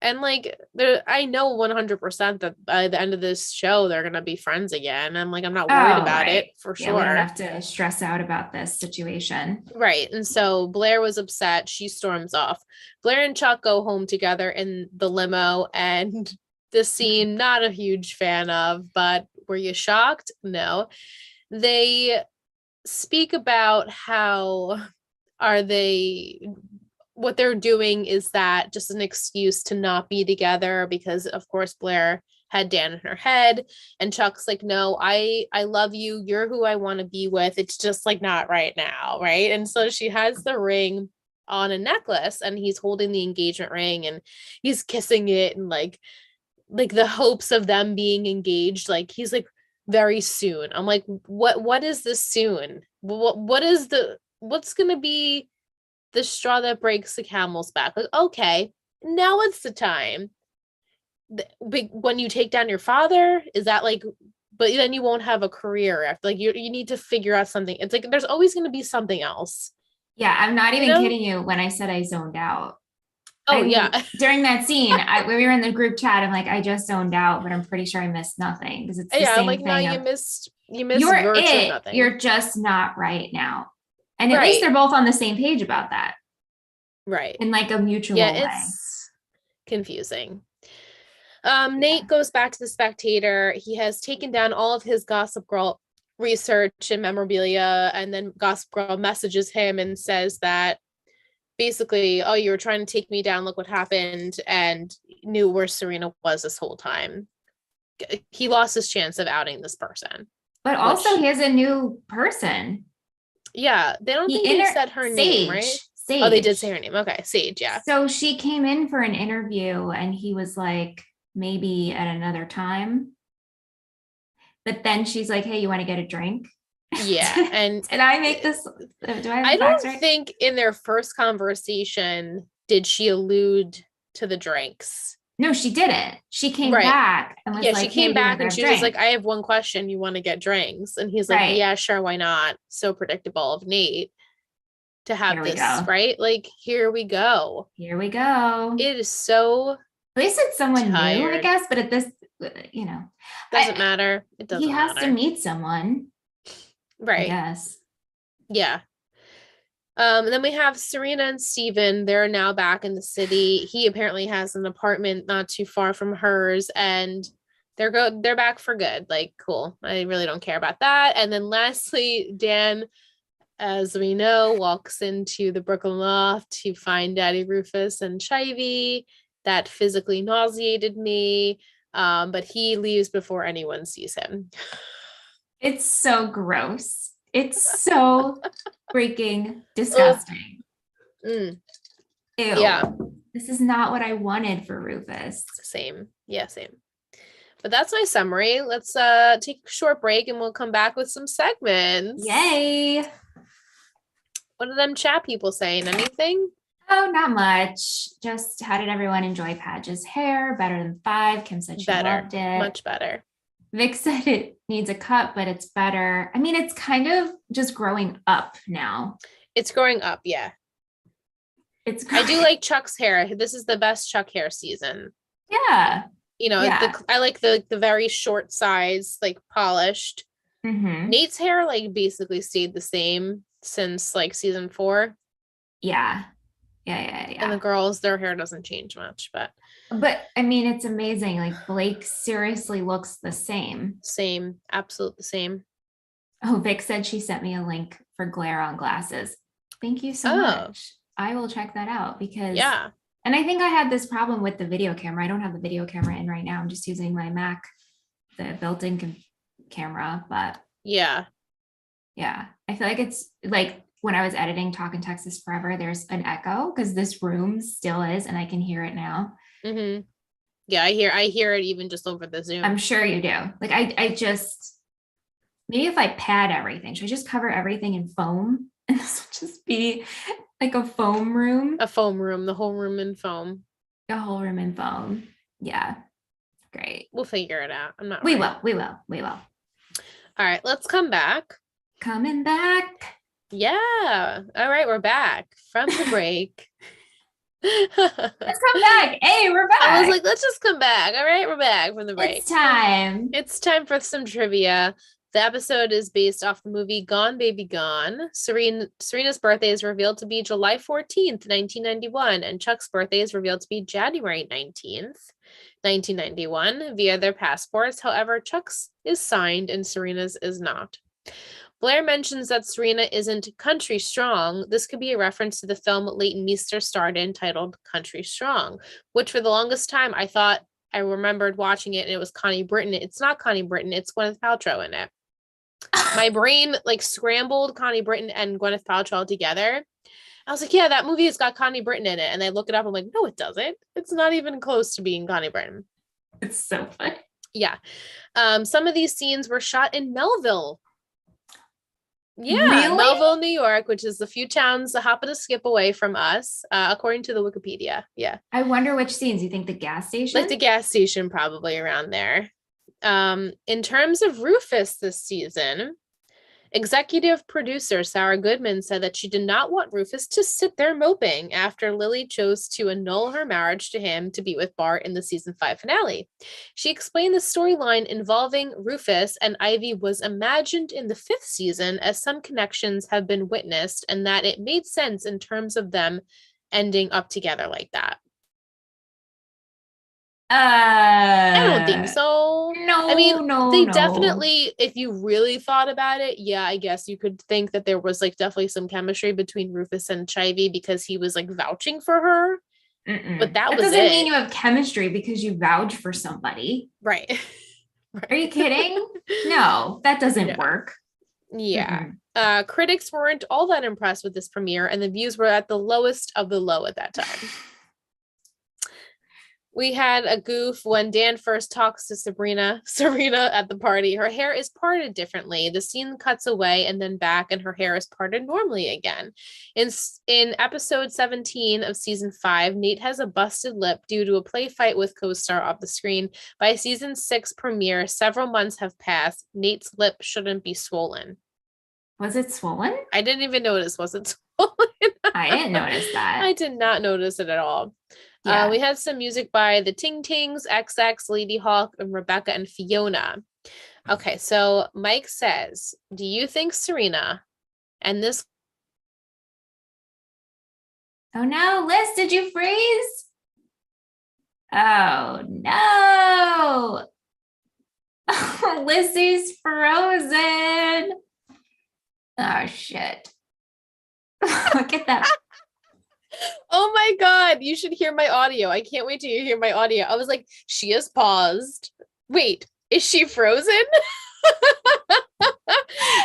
And like, I know 100% that by the end of this show, they're going to be friends again. I'm like, I'm not worried about it for sure. We don't have to stress out about this situation. Right. And so Blair was upset. She storms off. Blair and Chuck go home together in the limo. And the scene, not a huge fan of, but were you shocked? No. They speak about how what they're doing is that just an excuse to not be together because of course Blair had Dan in her head and Chuck's like, no, I love you. You're who I want to be with. It's just like not right now. Right. And so she has the ring on a necklace and he's holding the engagement ring and he's kissing it and like the hopes of them being engaged. Like he's like very soon. I'm like, what is this soon? What's going to be the straw that breaks the camel's back? Like, okay, now it's the time. When you take down your father, is that like, but then you won't have a career after, like you need to figure out something. It's like, there's always going to be something else. Yeah. I'm not even kidding you when I said I zoned out. Oh, yeah. During that scene, we were in the group chat. I'm like, I just zoned out, but I'm pretty sure I missed nothing because it's the Yeah, I'm same like, thing. no, you missed You're virtually it. nothing. You're just not right now. And at Right. least they're both on the same page about that. Right. In like a mutual Yeah, way. it's confusing. Nate goes back to the Spectator. He has taken down all of his Gossip Girl research and memorabilia, and then Gossip Girl messages him and says that basically, oh, you were trying to take me down, look what happened, and knew where Serena was this whole time. He lost his chance of outing this person. But also he has a new person. Yeah, they don't think they said her name, right? Sage. Oh, they did say her name. Okay, Sage, yeah. So she came in for an interview and he was like, maybe at another time. But then she's like, hey, you want to get a drink? Yeah. And did I make this? Do I don't think in their first conversation did she allude to the drinks. No, she didn't. She came back and was like, she came back and she was like, I have one question. You want to get drinks? And he's like, yeah, sure. Why not? So predictable of Nate to have this, right? Like, here we go. Here we go. It is so at least it's someone new, I guess. But at this, doesn't matter. It doesn't matter. He has to meet someone. Right. Yes. Yeah. And then we have Serena and Steven. They're now back in the city. He apparently has an apartment not too far from hers, and they're back for good. Like, cool. I really don't care about that. And then lastly, Dan, as we know, walks into the Brooklyn loft to find Daddy Rufus and Chivy. That physically nauseated me. But he leaves before anyone sees him. It's so gross. It's so freaking disgusting. Ew. Yeah. This is not what I wanted for Rufus. Same. Yeah, same. But that's my summary. Let's take a short break and we'll come back with some segments. Yay. What are them chat people saying? Anything? Oh, not much. Just how did everyone enjoy Padge's hair? Better than 5. Kim said she loved it. Much better. Vic said it needs a cut, but it's better. I mean, it's kind of just growing up now. It's growing up, yeah. I do like Chuck's hair. This is the best Chuck hair season. Yeah. I like the very short size, like polished. Mm-hmm. Nate's hair like basically stayed the same since like season 4. Yeah. And the girls, their hair doesn't change much, but I mean, it's amazing. Like Blake seriously looks the same. Same, absolutely same. Oh, Vic said she sent me a link for glare on glasses. Thank you so much. I will check that out because and I think I had this problem with the video camera. I don't have the video camera in right now. I'm just using my Mac, the built-in camera, but yeah, I feel like it's like when I was editing Talk in Texas Forever, there's an echo because this room still is, and I can hear it now. Mm-hmm. Yeah, I hear it even just over the Zoom. I'm sure you do. Like I just, maybe if I pad everything, should I just cover everything in foam? And this will just be like a foam room. A foam room, the whole room in foam. A whole room in foam. Yeah. Great. We'll figure it out. I'm not We will. All right, let's come back. Coming back. Yeah. All right, we're back from the break. Let's come back. Hey, we're back. I was like, let's just come back. All right, we're back from the break. It's time for some trivia. The episode is based off the movie Gone Baby Gone. Serena's birthday is revealed to be July 14th, 1991, and Chuck's birthday is revealed to be January 19th, 1991, via their passports. However, Chuck's is signed and Serena's is not. Blair mentions that Serena isn't country strong. This could be a reference to the film Leighton Meester starred in titled Country Strong, which for the longest time I remembered watching it and it was Connie Britton. It's not Connie Britton, it's Gwyneth Paltrow in it. My brain like scrambled Connie Britton and Gwyneth Paltrow together. I was like, yeah, that movie has got Connie Britton in it. And I look it up, I'm like, no, it doesn't. It's not even close to being Connie Britton. It's so funny. Yeah. Some of these scenes were shot in Melville. Yeah, really? Melville, New York, which is a few towns a hop and a skip away from us, according to the Wikipedia. Yeah. I wonder which scenes. You think the gas station? Like the gas station, probably around there. In terms of Rufus this season, Executive producer Sarah Goodman said that she did not want Rufus to sit there moping after Lily chose to annul her marriage to him to be with Bart in the season 5 finale. She explained the storyline involving Rufus and Ivy was imagined in the 5th season as some connections have been witnessed and that it made sense in terms of them ending up together like that. I don't think so. No, I mean, they no. definitely, if you really thought about it, yeah, I guess you could think that there was like definitely some chemistry between Rufus and Chivy because he was like vouching for her. But that was doesn't it. mean you have chemistry because you vouch for somebody. Right. Are you kidding? No, that doesn't work. Yeah. Critics weren't all that impressed with this premiere, and the views were at the lowest of the low at that time. We had a goof when Dan first talks to Serena at the party. Her hair is parted differently. The scene cuts away and then back, and her hair is parted normally again. In episode 17 of season 5, Nate has a busted lip due to a play fight with co-star off the screen. By season 6 premiere, several months have passed. Nate's lip shouldn't be swollen. Was it swollen? I didn't even notice. Was it swollen? I didn't notice that. I did not notice it at all. Yeah. We had some music by the Ting Tings, XX, Lady Hawk, and Rebecca and Fiona. Okay, so Mike says, do you think Serena and this... Oh no, Liz, did you freeze? Oh no. Oh, Lizzie's frozen. Oh shit. Look at that. Oh my God, you should hear my audio. I can't wait till you hear my audio. I was like, she is paused. Wait, is she frozen?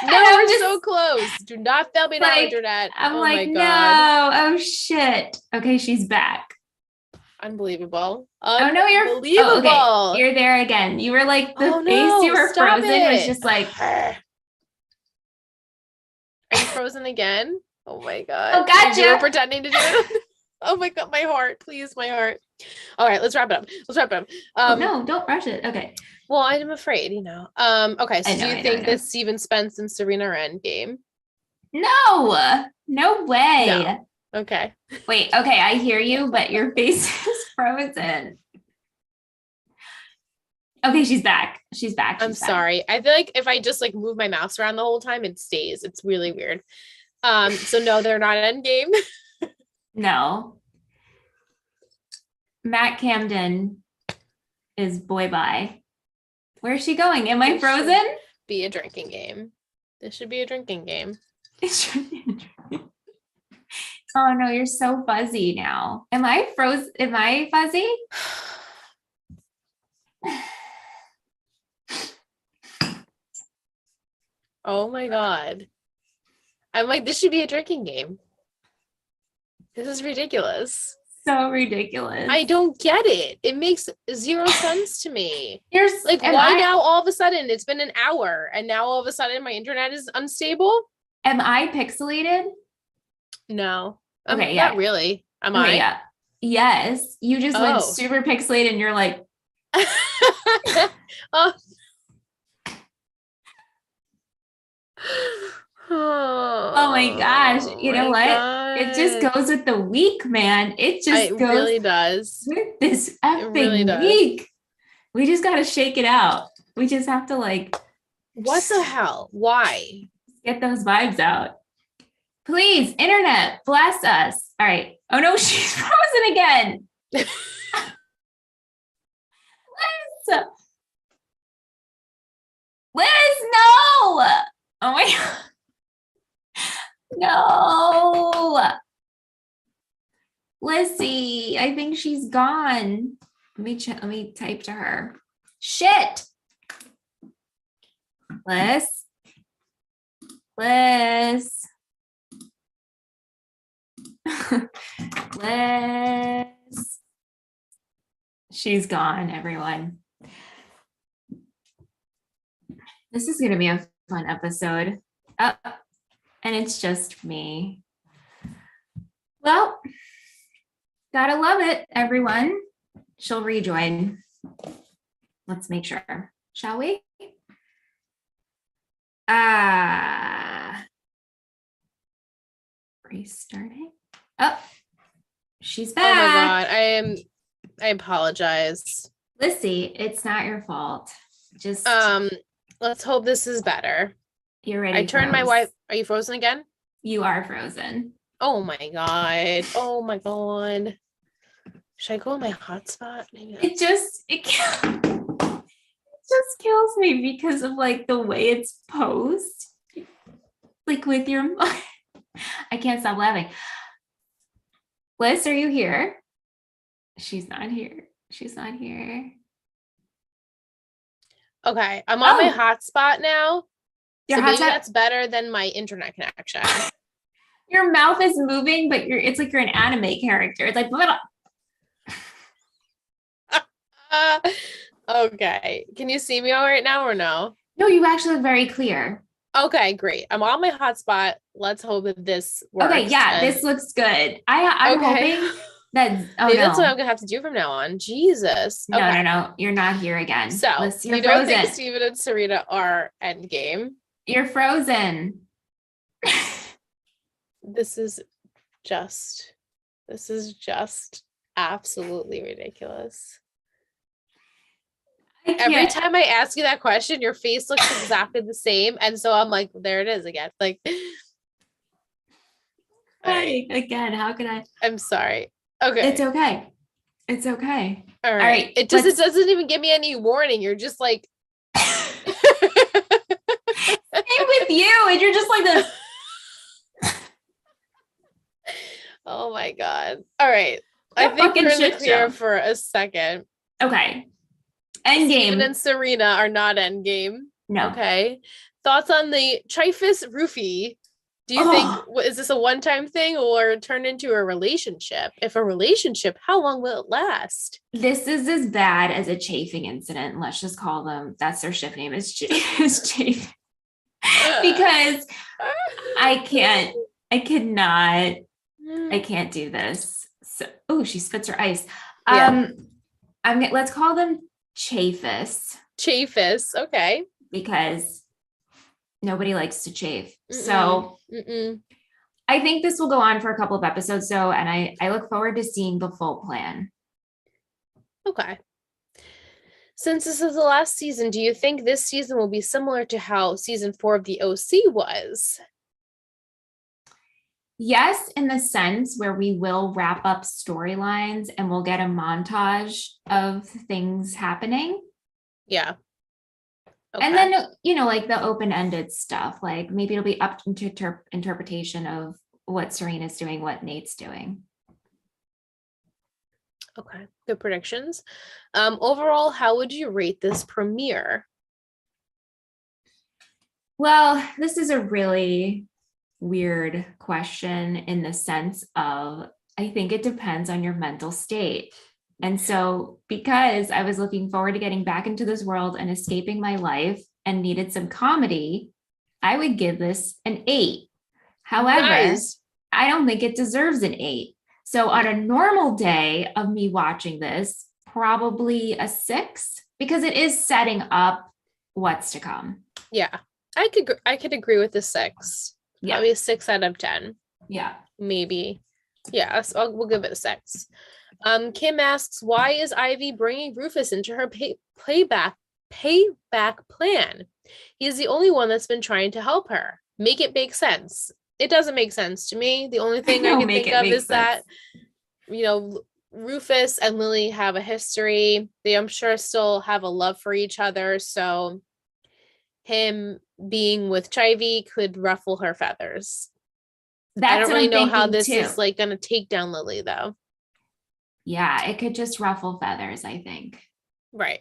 No, we're just so close. Do not fail me now, internet. I'm like, no. Oh shit. Okay, she's back. Unbelievable. Oh no, you're okay. You're there again. You were like the face you were frozen was just like. Are you frozen again? Oh my God. Oh, gotcha. You were pretending to do it. Oh my God, my heart. Please, my heart. All right, let's wrap it up. Oh, no, don't rush it. Okay. Well, I'm afraid, Okay, so do you think that Steven Spence and Serena are endgame? No way. No. Okay. Wait, okay, I hear you, but your face is frozen. Okay, she's back. I'm sorry. I feel like if I just like move my mouse around the whole time, it stays. It's really weird. So no, they're not endgame. No. Matt Camden is boy bye. Where's she going? Am I frozen? Be a drinking game. This should be a drinking game. It should be a drinking. Oh no, you're so fuzzy now. Am I frozen? Am I fuzzy? Oh my God. I'm like, this should be a drinking game. This is ridiculous. So ridiculous. I don't get it. It makes zero sense to me. You're like, why now all of a sudden? It's been an hour and now all of a sudden my internet is unstable? Am I pixelated? No. Okay, yeah. Not really. Am I? Yeah. Yes. You just went super pixelated and you're like. Oh my gosh. You know what? God. It just goes with the week, man. It goes really does. With this effing week. We just got to shake it out. We just have to like. What the hell? Why? Get those vibes out. Please, internet, bless us. All right. Oh no, she's frozen again. Liz. Liz, no. Oh my God. No. Lizzie, I think she's gone. Let me type to her. Shit. Liz. Liz. She's gone, everyone. This is going to be a fun episode. And it's just me. Well, gotta love it, everyone. She'll rejoin. Let's make sure. Shall we? Ah, restarting. Oh, she's Oh my back. God. I apologize. Lissy, it's not your fault. Just Let's hope this is better. you're ready. I turned my Froze. wife. Are you frozen again? You are frozen. Oh my God. Oh my God. Should I go in my hotspot? It just kills me because of like the way it's posed. Like with your I can't stop laughing. Liz, are you here? She's not here. She's not here. Okay, I'm on my hotspot now. Your so maybe hotspot? that's better than my internet connection. Your mouth is moving, but it's like you're an anime character. It's like Okay. Can you see me all right now or no? no, you actually look very clear. Okay, great. I'm on my hotspot. Let's hope that this works. Okay, yeah, this looks good. I'm hoping that maybe that's what I'm gonna have to do from now on. Jesus. Okay. No. You're not here again. So you're you frozen. don't think Steven and Serena are endgame? You're frozen. This is just absolutely ridiculous. Every time I ask you that question, your face looks exactly the same. And so I'm like, there it is again. Like, right. Again, how can I? I'm sorry. Okay. It's okay. It's okay. All right. It doesn't even give me any warning. You're just like. Same with you. And you're just like this. Oh my God. All right. I think we're in the clear for a second. Okay. Endgame. Steven and Serena are not endgame. No. Okay. Thoughts on the Chifus roofie? Do you think, is this a one-time thing or turn into a relationship? If a relationship, how long will it last? This is as bad as a chafing incident. Let's just call them, that's their ship name, is chafing. Because I can't do this. So, she spits her ice. Yeah. Let's call them Chafus. Chafus, okay. Because nobody likes to chafe. So I think this will go on for a couple of episodes though, and I look forward to seeing the full plan. Okay. Since this is the last season, do you think this season will be similar to how season 4 of the OC was? Yes, in the sense where we will wrap up storylines and we'll get a montage of things happening. Yeah. Okay. And then, like the open-ended stuff, like maybe it'll be up to interpretation of what Serena's doing, what Nate's doing. Okay, good predictions. Overall, how would you rate this premiere? Well, this is a really weird question in the sense of, I think it depends on your mental state. And so because I was looking forward to getting back into this world and escaping my life and needed some comedy, I would give this an 8. However, I don't think it deserves an 8. So on a normal day of me watching this, probably a 6, because it is setting up what's to come. Yeah, I could agree with the 6. Yeah. Probably a 6 out of 10. Yeah. Maybe. Yeah, so we'll give it a 6. Kim asks, why is Ivy bringing Rufus into her payback plan? He is the only one that's been trying to help her. Make it make sense. It doesn't make sense to me. The only thing I can think of is that, Rufus and Lily have a history. They, I'm sure, still have a love for each other. So him being with Chivy could ruffle her feathers. I don't really know how this is like going to take down Lily, though. Yeah, it could just ruffle feathers, I think. Right.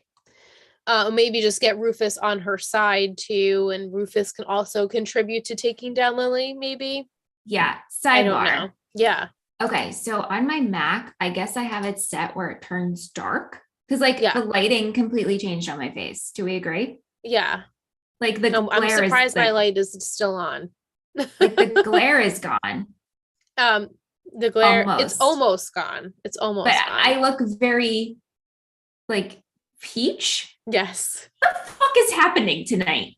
Maybe just get Rufus on her side too, and Rufus can also contribute to taking down Lily, maybe. Yeah. Sidebar. I don't know. Yeah. Okay, so on my Mac, I guess I have it set where it turns dark because the lighting completely changed on my face. Do we agree? Yeah. Like the glare I'm surprised my light is still on. Like the glare is gone. The glare, it's almost gone. It's almost gone. I look very like peach. Yes. What the fuck is happening tonight?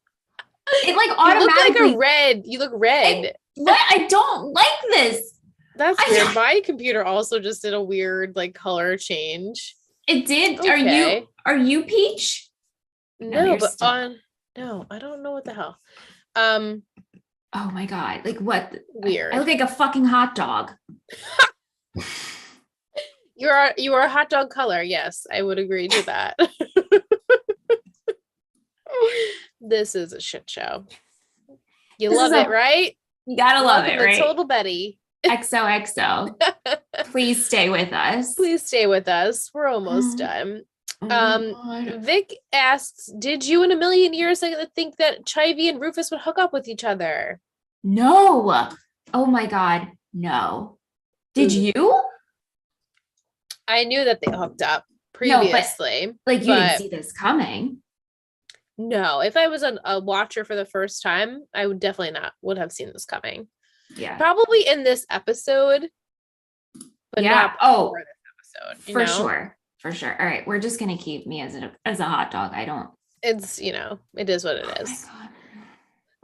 It like You look like automatically. a red. You look red. What? I don't like this. That's weird. My computer also just did a weird like color change. It did. Okay. Are you Peach? No, but on no, I don't know what the hell. Oh my God. Like what? Weird. I look like a fucking hot dog. You are a hot dog color. Yes, I would agree to that. This is a shit show. You love it, right? You gotta love it, right? Total Betty. XOXO. Please stay with us. Please stay with us. We're almost done. Vic asks, did you in a million years think that Chivy and Rufus would hook up with each other? No. Oh my God. No. Did you? I knew that they hooked up previously. No, but you didn't see this coming. No, if I was a watcher for the first time, I would definitely would have seen this coming. Yeah. Probably in this episode, but not before this episode. For sure. For sure. All right. We're just going to keep me as a hot dog. It's, it is what it is. My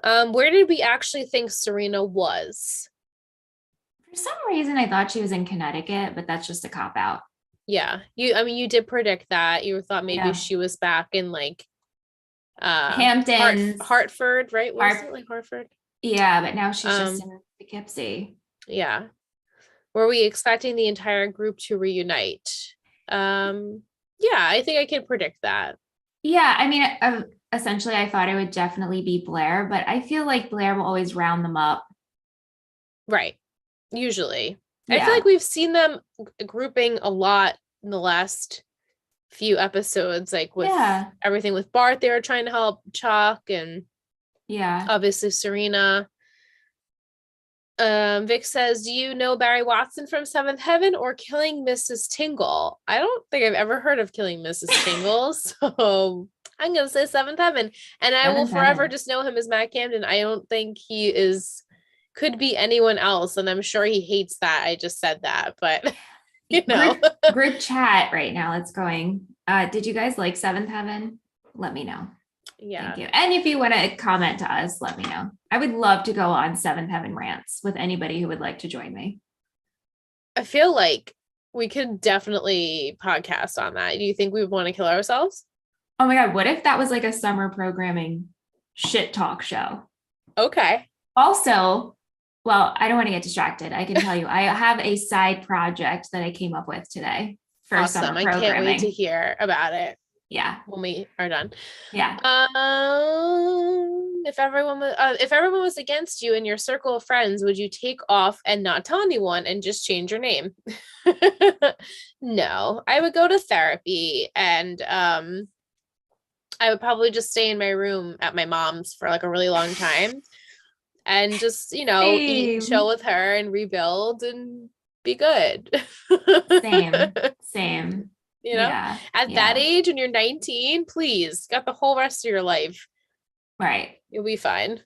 God. Where did we actually think Serena was? For some reason, I thought she was in Connecticut, but that's just a cop out. Yeah. You did predict that. You thought maybe she was back in like Hamptons. Hartford, right? Was it like Hartford? Yeah, but now she's just in Poughkeepsie. Yeah. Were we expecting the entire group to reunite? Yeah, I think I can predict that. Yeah, I mean, essentially, I thought it would definitely be Blair, but I feel like Blair will always round them up. Right. Usually. Yeah. I feel like we've seen them grouping a lot in the last few episodes, like with everything with Bart, they were trying to help Chuck, and obviously Serena. Vic says, do you know Barry Watson from Seventh Heaven or Killing Mrs. Tingle? I don't think I've ever heard of Killing Mrs. Tingle, so I'm gonna say Seventh Heaven, and I will forever just know him as Matt Camden. I don't think he could be anyone else, and I'm sure he hates that I just said that, but group chat right now, it's going. Did you guys like Seventh Heaven? Let me know. Yeah. Thank you. And if you want to comment to us, let me know. I would love to go on Seventh Heaven rants with anybody who would like to join me. I feel like we could definitely podcast on that. Do you think we would want to kill ourselves? Oh my God. What if that was like a summer programming shit talk show? Okay. Also, well, I don't want to get distracted. I can tell you, I have a side project that I came up with today for summer programming. I can't wait to hear about it. Yeah. When we are done. Yeah. If everyone was against you in your circle of friends, would you take off and not tell anyone and just change your name? No, I would go to therapy, and I would probably just stay in my room at my mom's for like a really long time and just, eat and chill with her and rebuild and be good. Same. At that age, when you're 19, please, got the whole rest of your life. Right. You'll be fine.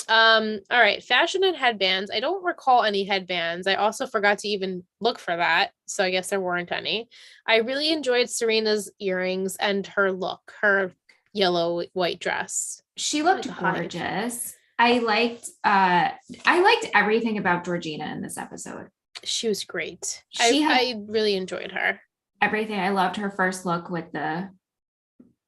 All right. Fashion and headbands. I don't recall any headbands. I also forgot to even look for that, so I guess there weren't any. I really enjoyed Serena's earrings and her look, her yellow white dress. She looked gorgeous. I liked everything about Georgina in this episode. She was great. I really enjoyed her. Everything. I loved her first look with the,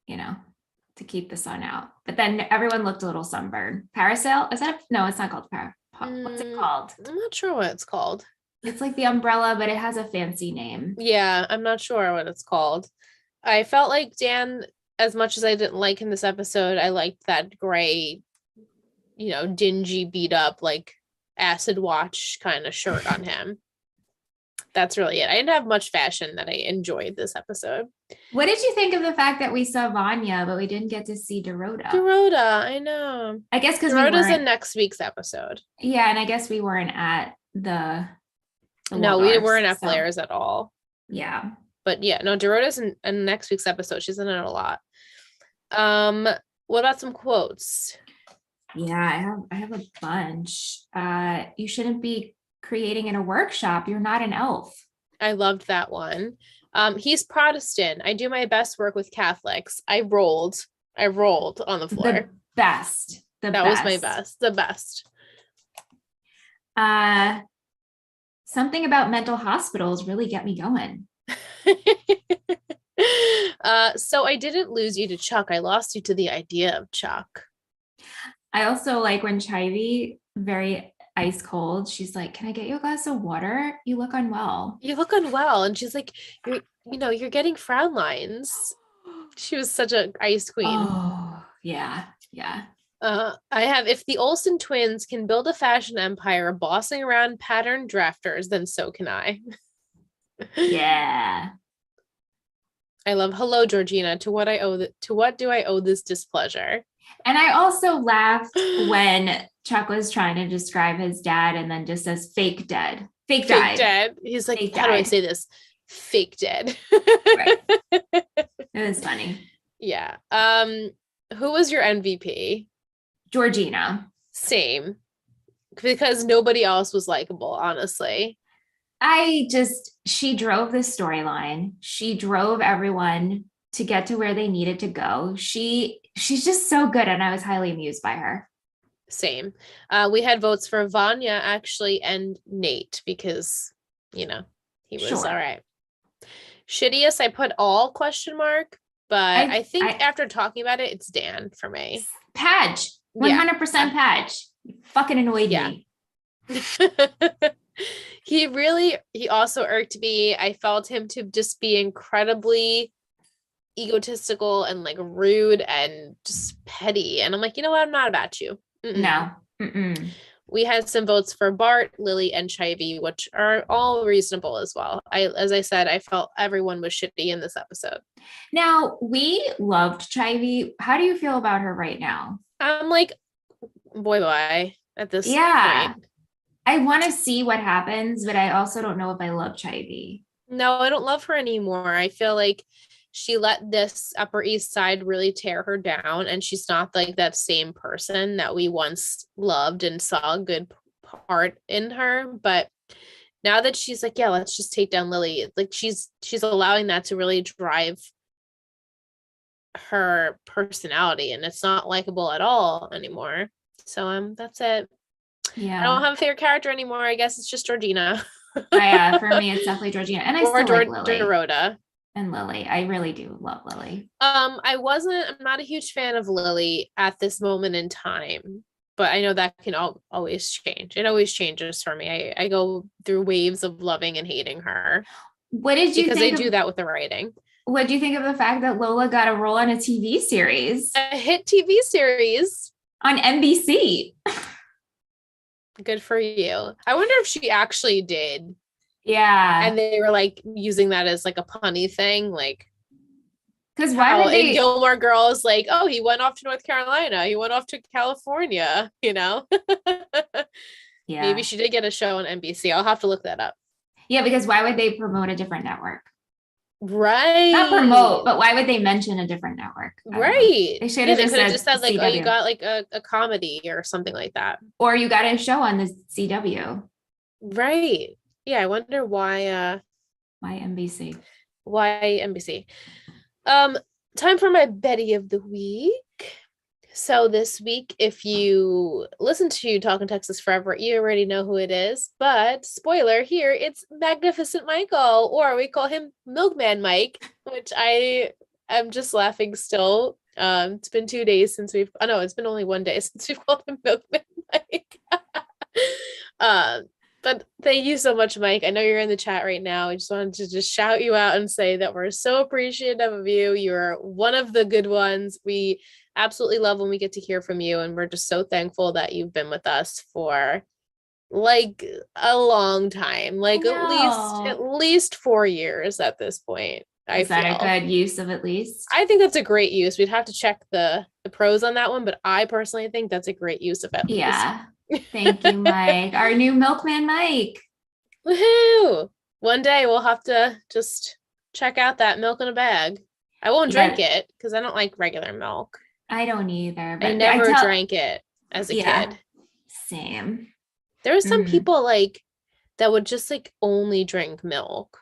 to keep the sun out. But then everyone looked a little sunburned. Parasail? Is that? No, it's not called what's it called? I'm not sure what it's called. It's like the umbrella, but it has a fancy name. Yeah, I'm not sure what it's called. I felt like Dan, as much as I didn't like him this episode, I liked that gray, dingy, beat up, like acid watch kind of shirt on him. That's really it. I didn't have much fashion that I enjoyed this episode. What did you think of the fact that we saw Vanya, but we didn't get to see Dorota? I know. I guess because Dorota's in next week's episode. Yeah, and I guess we weren't at the no, we weren't at Blair's at all. Yeah. But yeah, no, Dorota's in next week's episode. She's in it a lot. What about some quotes? Yeah, I have a bunch. You shouldn't be creating in a workshop. You're not an elf. I loved that one. He's Protestant. I do my best work with Catholics. I rolled. I rolled on the The floor. best. The That was my best. best. The best. Something about mental hospitals really get me going. So I didn't lose you to Chuck. I lost you to the idea of Chuck. I also like when Chivy, very ice cold, she's like, "Can I get you a glass of water? You look unwell." You look unwell. And she's like, you're getting frown lines. She was such a ice queen. Oh, yeah. Yeah. I have, if the Olsen twins can build a fashion empire bossing around pattern drafters, then so can I. Yeah. I love hello Georgina. To what do I owe this displeasure? And I also laughed when Chuck was trying to describe his dad and then just says fake dead, fake Fake died, dead. He's like, fake how do I died. say this? Fake dead. Right. It was funny. Yeah. Who was your MVP? Georgina. Same. Because nobody else was likable, honestly. She drove the storyline. She drove everyone to get to where they needed to go. She's just so good, and I was highly amused by her. Same. We had votes for Vanya actually and Nate because, you know, he was all Sure. right. Shittiest, I put all question mark, but I think after talking about it, it's Dan for me. Padge, 100% Padge. Fucking annoyed me. He also irked me. I felt him to just be incredibly egotistical and like rude and just petty. And I'm like, you know what? I'm not about you. No. Mm-mm. We had some votes for Bart, Lily, and Chivy, which are all reasonable as well. As I said, I felt everyone was shitty in this episode. Now, we loved Chivy. How do you feel about her right now? I'm like, boy, at this point. I want to see what happens, but I also don't know if I love Chivy. No, I don't love her anymore. I feel like she let this Upper East Side really tear her down, and she's not like that same person that we once loved and saw a good part in her. But now that she's like, yeah, let's just take down Lily, like she's allowing that to really drive her personality, and it's not likable at all anymore. So that's it. Yeah. I don't have a favorite character anymore. I guess it's just Georgina. For me, it's definitely Georgina. And I still like Lily. Dorota. And Lily. I really do love Lily. I'm not a huge fan of Lily at this moment in time, but I know that can always change. It always changes for me. I go through waves of loving and hating her. What did you think? Because they do that with the writing. What do you think of the fact that Lola got a role on a TV series? A hit TV series. On NBC. Good for you. I wonder if she actually did. Yeah. And they were like using that as like a punny thing, like because why would they in Gilmore Girls, like, oh, he went off to North Carolina, he went off to California, you know? Yeah. Maybe she did get a show on NBC. I'll have to look that up. Yeah, because why would they promote a different network? Right. Not promote, but why would they mention a different network? Right. They should have just said like, CW. oh, you got like a comedy or something like that. Or you got a show on the CW. Right. Yeah, I wonder why NBC? Why NBC? Time for my Betty of the week. So this week, if you listen to Talking Texas Forever, you already know who it is. But spoiler here, it's Magnificent Michael, or we call him Milkman Mike, which I am just laughing still. It's been 2 days since it's been only 1 day since we've called him Milkman Mike. But thank you so much, Mike. I know you're in the chat right now. I just wanted to just shout you out and say that we're so appreciative of you. You're one of the good ones. We absolutely love when we get to hear from you, and we're just so thankful that you've been with us for like a long time, like at least 4 years at this point. Is that a good use of at least? I think that's a great use. We'd have to check the pros on that one, but I personally think that's a great use of it. Yeah. Thank you, Mike. Our new Milkman Mike. Woohoo! One day we'll have to just check out that milk in a bag. I won't drink it because I don't like regular milk. I don't either. But I never drank it as a kid. Same. There were some people like that would just like only drink milk,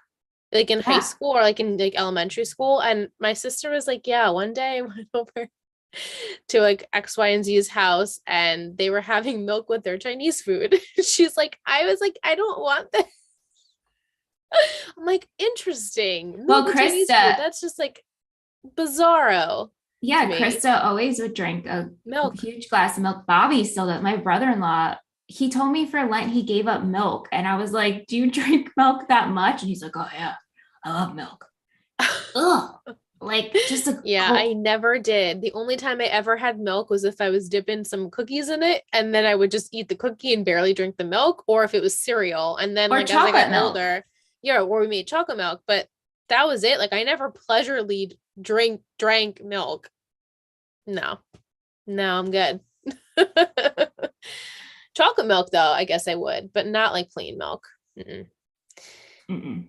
like in high school or like in like elementary school. And my sister was like, yeah, one day I went over to like X, Y, and Z's house, and they were having milk with their Chinese food. She's like, I was like, I don't want this. I'm like, interesting. Well, Milk with Chinese food. Krista, That's just like bizarro to yeah, me. Krista always would drink a Milk. huge glass of milk. Bobby still does. My brother-in-law, he told me for Lent he gave up milk. And I was like, do you drink milk that much? And he's like, oh yeah, I love milk. Ugh. Like just a Yeah, I never did. The only time I ever had milk was if I was dipping some cookies in it, and then I would just eat the cookie and barely drink the milk, or if it was cereal. And then or like as I got chocolate milk. older, yeah, or we made chocolate milk, but that was it. Like I never pleasurably drank milk. No. No, I'm good. Chocolate milk though, I guess I would, but not like plain milk. Mm-mm. Mm-mm.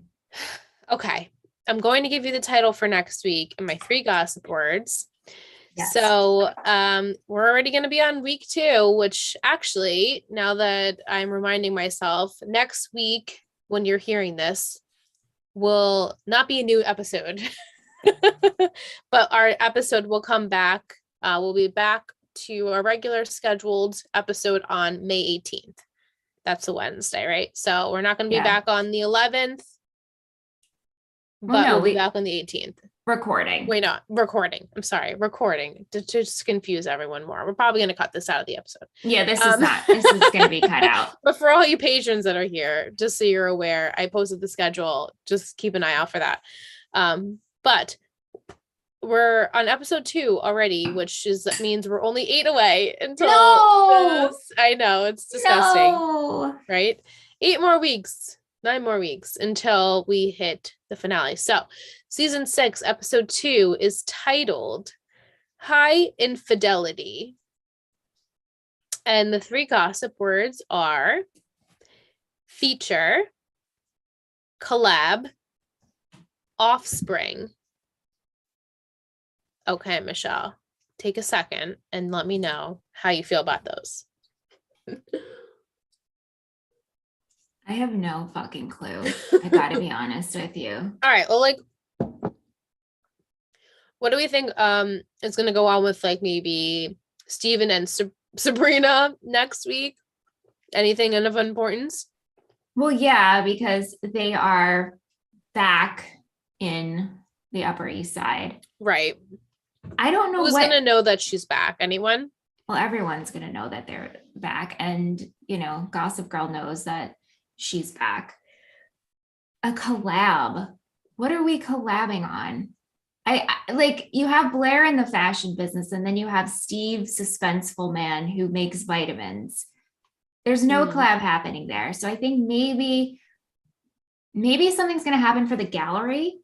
Okay. I'm going to give you the title for next week and my 3 gossip words. Yes. So we're already going to be on week 2, which actually, now that I'm reminding myself, next week when you're hearing this will not be a new episode. But our episode will come back. We'll be back to our regular scheduled episode on May 18th. That's a Wednesday, right? So we're not going to be back on the 11th. But we'll be back on the 18th. Recording. Wait, not recording. I'm sorry, recording to just confuse everyone more. We're probably going to cut this out of the episode. Yeah, this is going to be cut out. But for all you patrons that are here, just so you're aware, I posted the schedule. Just keep an eye out for that. But we're on episode 2 already, which means we're only 8 away until I know it's disgusting, right? 8 more weeks. 9 more weeks until we hit the finale. So season 6, episode 2 is titled High Infidelity. And the 3 gossip words are feature, collab, offspring. Okay, Michelle, take a second and let me know how you feel about those. I have no fucking clue. I gotta be honest with you. All right. Well, like, what do we think is going to go on with like maybe Steven and Sabrina next week? Anything of importance? Well, yeah, because they are back in the Upper East Side. Right. I don't know who's going to know that she's back. Anyone? Well, everyone's going to know that they're back. And, you know, Gossip Girl knows that she's back. A collab. What are we collabing on? I like, you have Blair in the fashion business, and then you have Steve, suspenseful man who makes vitamins. There's no collab happening there. So I think maybe something's going to happen for the gallery,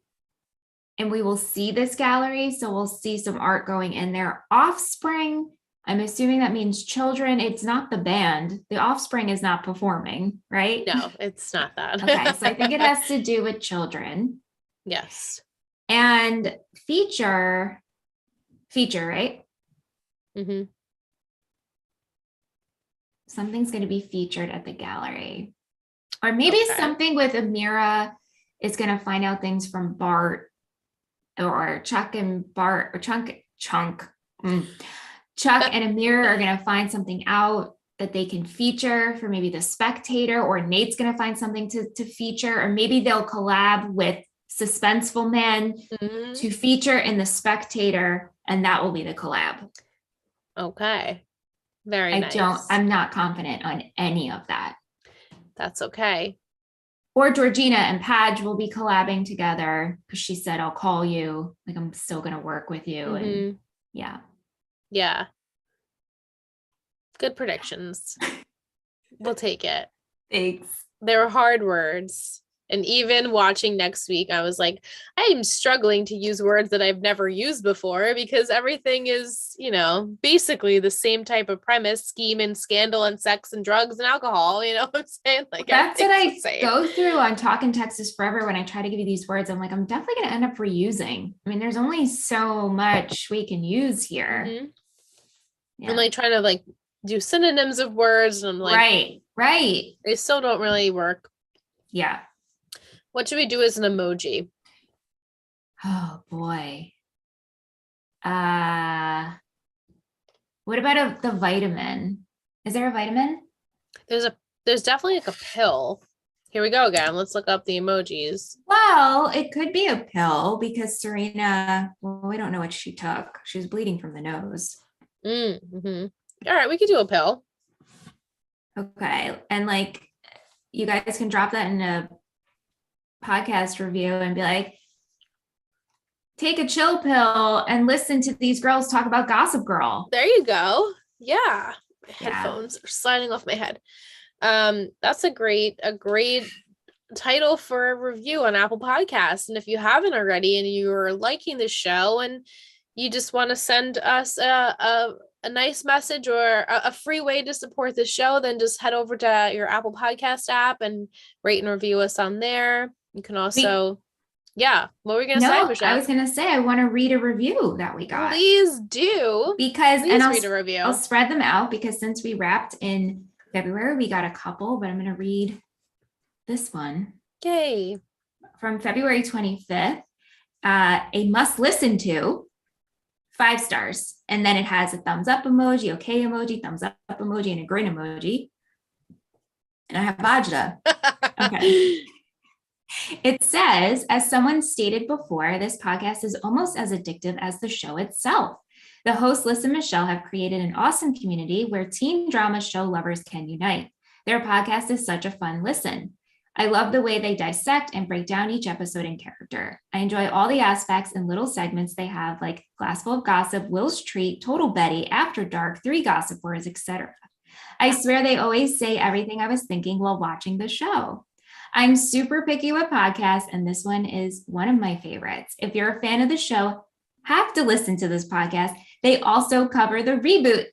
and we will see this gallery. So we'll see some art going in there. Offspring, I'm assuming that means children. It's not the band. The Offspring is not performing, right? No, it's not that. Okay, so I think it has to do with children. Yes. And feature, right? Mm-hmm. Something's going to be featured at the gallery. Or maybe something with Amira is going to find out things from Bart, or Chuck and Bart, or Chuck and Amira are going to find something out that they can feature for maybe the Spectator, or Nate's going to find something to feature, or maybe they'll collab with Suspenseful Man to feature in the Spectator, and that will be the collab. Okay. Very nice. I'm not confident on any of that. That's okay. Or Georgina and Padge will be collabing together because she said, I'll call you. Like, I'm still going to work with you. And yeah. Yeah. Good predictions. We'll take it. Thanks. They were hard words. And even watching next week, I was like, I'm struggling to use words that I've never used before, because everything is, you know, basically the same type of premise: scheme and scandal and sex and drugs and alcohol. You know what I'm saying? Like, that's what I go through on Talking Texas Forever when I try to give you these words. I'm like, I'm definitely going to end up reusing. I mean, there's only so much we can use here. Yeah. I'm like trying to like do synonyms of words, and I'm like, right. They still don't really work. Yeah. What should we do as an emoji? Oh boy. What about the vitamin? Is there a vitamin? There's definitely like a pill. Here we go again. Let's look up the emojis. Well, it could be a pill because Serena, well, we don't know what she took. She was bleeding from the nose. Mm-hmm. All right, we could do a pill. Okay. And like, you guys can drop that in a podcast review and be like, take a chill pill and listen to these girls talk about Gossip Girl. There you go. Yeah. Headphones are sliding off my head. That's a great title for a review on Apple Podcasts. And if you haven't already and you're liking the show and you just want to send us a nice message or a free way to support the show, then just head over to your Apple Podcast app and rate and review us on there. You can also, what were we going to say, Michelle? I was going to say, I want to read a review that we got. Please do. Because, Please read a review. I'll spread them out because since we wrapped in February, we got a couple, but I'm going to read this one. Yay. From February 25th, a must listen to, 5 stars. And then it has a thumbs up emoji, okay emoji, thumbs up emoji, and a grin emoji. And I have Vajda. Okay. It says, as someone stated before, this podcast is almost as addictive as the show itself. The hosts, Liz and Michelle, have created an awesome community where teen drama show lovers can unite. Their podcast is such a fun listen. I love the way they dissect and break down each episode and character. I enjoy all the aspects and little segments they have, like Glassful of Gossip, Will's Treat, Total Betty, After Dark, 3 Gossip Words, etc. I swear they always say everything I was thinking while watching the show. I'm super picky with podcasts, and this one is one of my favorites. If you're a fan of the show, have to listen to this podcast. They also cover the reboot, !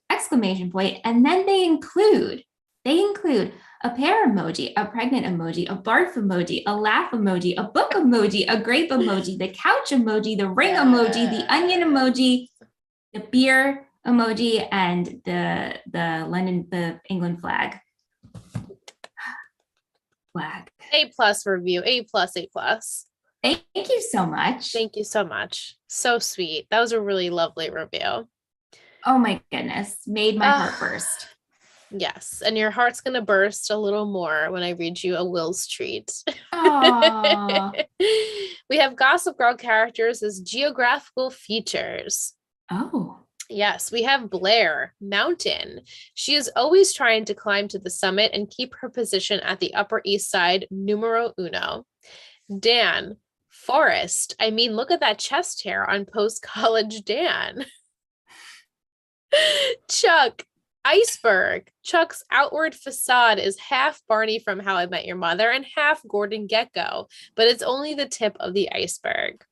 And then they include a pear emoji, a pregnant emoji, a barf emoji, a laugh emoji, a book emoji, a grape emoji, the couch emoji, the ring emoji, the onion emoji, the beer emoji, and the England flag. A+ review. A+. Thank you so much. Thank you so much. So sweet. That was a really lovely review. Oh my goodness. Made my heart burst. Yes. And your heart's going to burst a little more when I read you a Will's Treat. We have Gossip Girl characters as geographical features. Oh. Yes, we have Blair, mountain. She is always trying to climb to the summit and keep her position at the Upper East Side, numero uno. Dan, forest. I mean, look at that chest hair on post-college Dan. Chuck, iceberg. Chuck's outward facade is half Barney from How I Met Your Mother and half Gordon Gekko, but it's only the tip of the iceberg.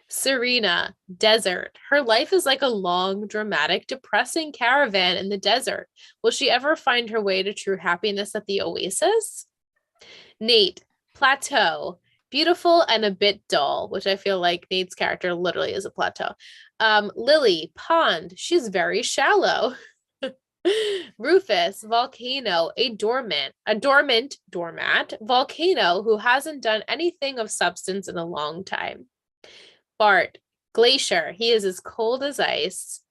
Serena, desert. Her life is like a long, dramatic, depressing caravan in the desert. Will she ever find her way to true happiness at the oasis? Nate, plateau. Beautiful and a bit dull, which I feel like Nate's character literally is a plateau. Lily, pond. She's very shallow. Rufus, volcano, a dormant doormat, volcano who hasn't done anything of substance in a long time. Bart, glacier, he is as cold as ice.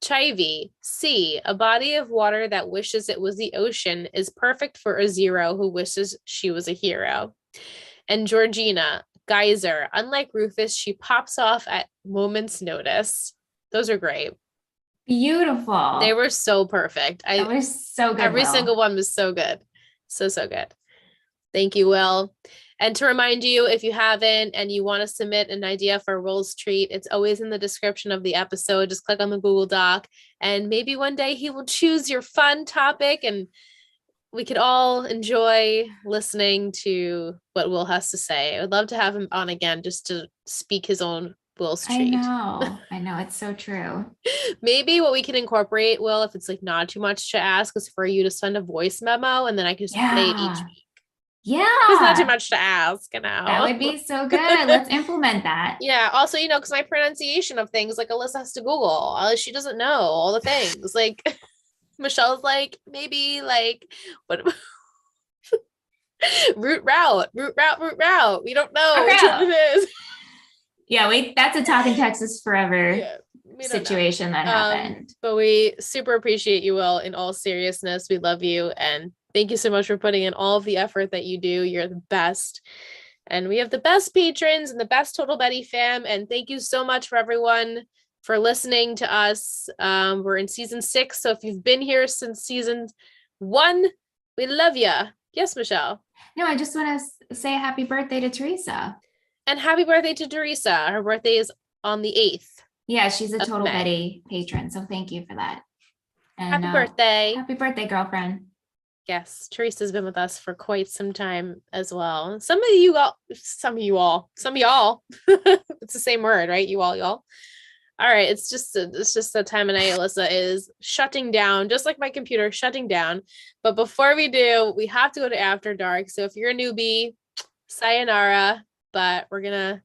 Chivy, sea, a body of water that wishes it was the ocean, is perfect for a zero who wishes she was a hero. And Georgina, geyser, unlike Rufus, she pops off at moment's notice. Those are great. Beautiful. They were so perfect. That was so good. Every single one was so good. So good. Thank you, Will. And to remind you, if you haven't and you want to submit an idea for Will's Treat, it's always in the description of the episode. Just click on the Google Doc and maybe one day he will choose your fun topic and we could all enjoy listening to what Will has to say. I would love to have him on again just to speak his own Will's Treat. I know. It's so true. Maybe what we can incorporate, Will, if it's like not too much to ask, is for you to send a voice memo and then I can just play it each week. Yeah. It's not too much to ask, That would be so good. Let's implement that. Yeah. Also, because my pronunciation of things, like Alyssa has to Google. She doesn't know all the things. Like Michelle's like, maybe like what route. We don't know which one it is. Yeah, wait, that's a talk in Texas forever. Yeah. situation that happened. But we super appreciate you, Will, in all seriousness. We love you. And thank you so much for putting in all of the effort that you do. You're the best. And we have the best patrons and the best Total Betty fam. And thank you so much for everyone for listening to us. We're in season 6. So if you've been here since season 1, we love you. Yes, Michelle. No, I just want to say happy birthday to Teresa. And happy birthday to Teresa. Her birthday is on the 8th. Yeah, she's a Total Betty patron. So thank you for that. And happy birthday. Happy birthday, girlfriend. Yes, Teresa's been with us for quite some time as well. Some of y'all. It's the same word, right? You all. All right. It's just the time of night. Alyssa is shutting down, just like my computer shutting down. But before we do, we have to go to After Dark. So if you're a newbie, sayonara. But we're gonna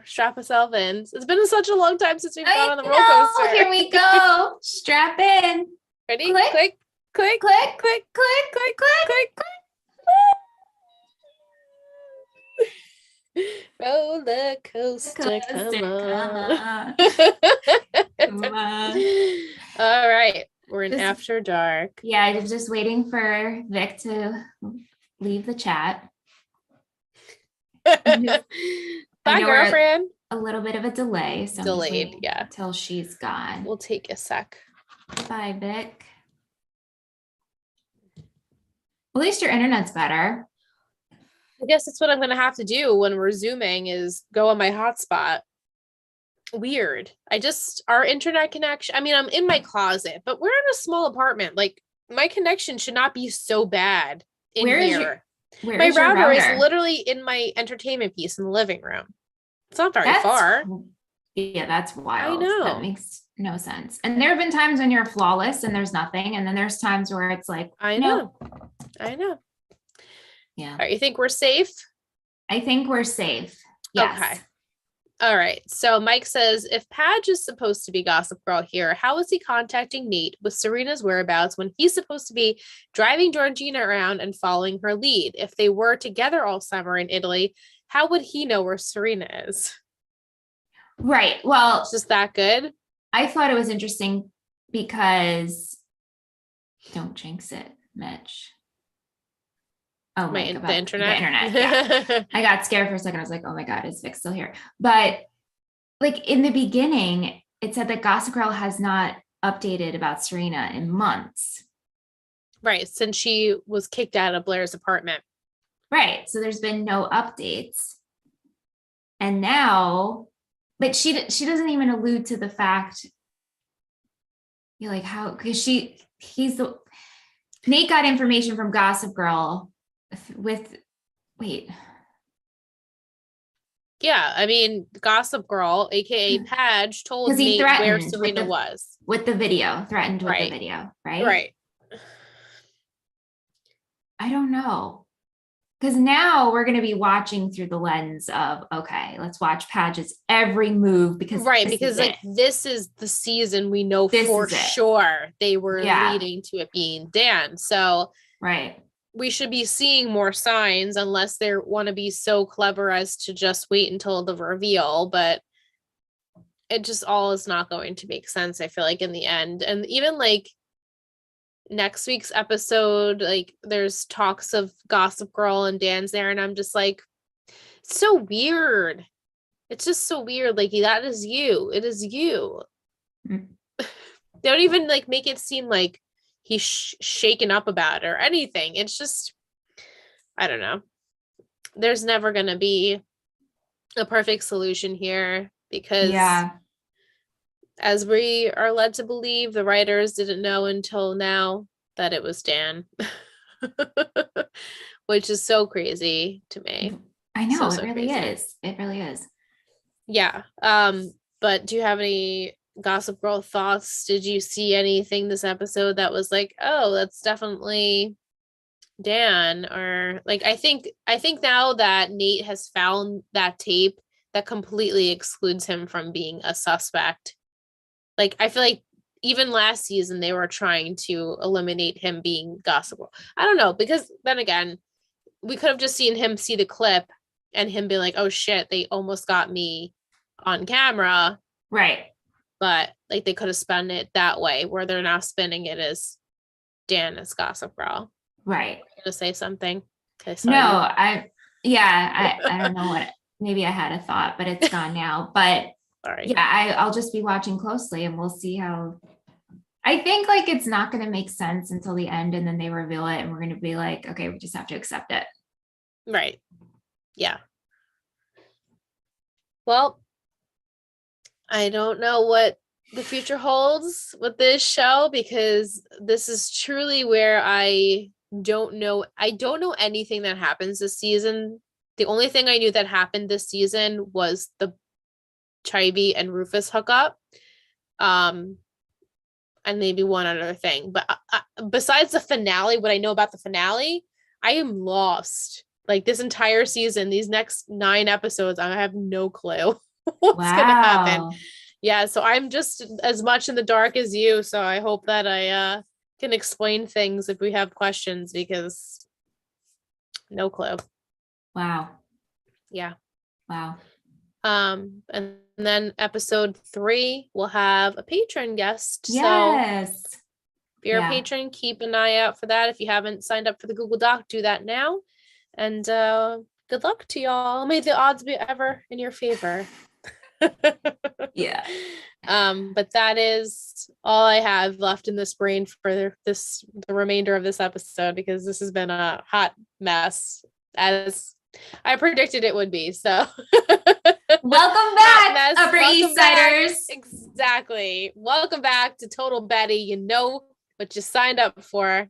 strap ourselves in. It's been such a long time since we've gone on the roller coaster. Here we go. Strap in. Ready? Click. Click. Click, click, click, click, click, click, click. Roller coaster, come on. Come on. All right, we're in After Dark. Yeah, I'm just waiting for Vic to leave the chat. Bye, girlfriend. A little bit of a delay, so delayed, yeah, until she's gone. We'll take a sec. Bye, Vic. At least your internet's better. I guess that's what I'm going to have to do when we're Zooming is go on my hotspot. Weird. Our internet connection, I mean, I'm in my closet, but we're in a small apartment. Like, my connection should not be so bad in here. My router is literally in my entertainment piece in the living room. It's not very far. Yeah, that's wild. I know. That makes no sense. And there have been times when you're flawless and there's nothing. And then there's times where it's like, I know. Yeah. All right, you think we're safe? I think we're safe. Yes. Okay. All right. So Mike says, if Padge is supposed to be Gossip Girl here, how is he contacting Nate with Serena's whereabouts when he's supposed to be driving Georgina around and following her lead? If they were together all summer in Italy, how would he know where Serena is? Right. Well, it's just that good. I thought it was interesting because don't jinx it, Mitch. Oh my God. The internet. Yeah. I got scared for a second. I was like, oh my God, is Vic still here? But like in the beginning, it said that Gossip Girl has not updated about Serena in months. Right. Since she was kicked out of Blair's apartment. Right. So there's been no updates. And now, but she doesn't even allude to the fact, you're like, how, because Nate got information from Gossip Girl yeah, I mean, Gossip Girl, aka Padge, told Nate where Serena was with the video, threatened with the video, right? Right. I don't know, because now we're going to be watching through the lens of, okay, let's watch Padge's every move because this is the season we know for sure they were leading to it being Dan. So we should be seeing more signs unless they want to be so clever as to just wait until the reveal. But it just all is not going to make sense, I feel like, in the end. And even like next week's episode, like there's talks of Gossip Girl and Dan's there, and I'm just like, it's so weird. It's just so weird. Like, that is you. It is you. They don't even like make it seem like he's shaken up about it or anything. It's just, I don't know. There's never going to be a perfect solution here because as we are led to believe, the writers didn't know until now that it was Dan, which is so crazy to me. I know, so it really is. It really is. Yeah. But do you have any Gossip Girl thoughts? Did you see anything this episode that was like, oh, that's definitely Dan? Or like, I think now that Nate has found that tape, that completely excludes him from being a suspect. Like, I feel like even last season they were trying to eliminate him being Gossip Girl. I don't know, because then again, we could have just seen him see the clip and him be like, oh shit, they almost got me on camera. Right. but like they could have spun it that way where they're now spinning it as Dan as Gossip Girl. Right. Gonna say something? Okay, No, I don't know what, maybe I had a thought, but it's gone now. But Sorry. yeah, I'll just be watching closely and we'll see how. I think like it's not going to make sense until the end and then they reveal it and we're going to be like, okay, we just have to accept it. Right. Yeah. Well, I don't know what the future holds with this show because this is truly where I don't know anything that happens this season. The only thing I knew that happened this season was the Chibi and Rufus hookup. And maybe one other thing. But besides the finale, what I know about the finale, I am lost. Like this entire season, these next 9 episodes, I have no clue what's gonna happen. Yeah, so I'm just as much in the dark as you. So I hope that I can explain things if we have questions because no clue. Wow. Yeah. Wow. And then episode 3 we'll have a patron guest. Yes. So if you're a patron, keep an eye out for that. If you haven't signed up for the Google Doc, do that now. And good luck to y'all. May the odds be ever in your favor. Yeah. But that is all I have left in this brain for the remainder of this episode because this has been a hot mess as I predicted it would be. So welcome back, Upper East Siders. Exactly. Welcome back to Total Betty. You know what you signed up for,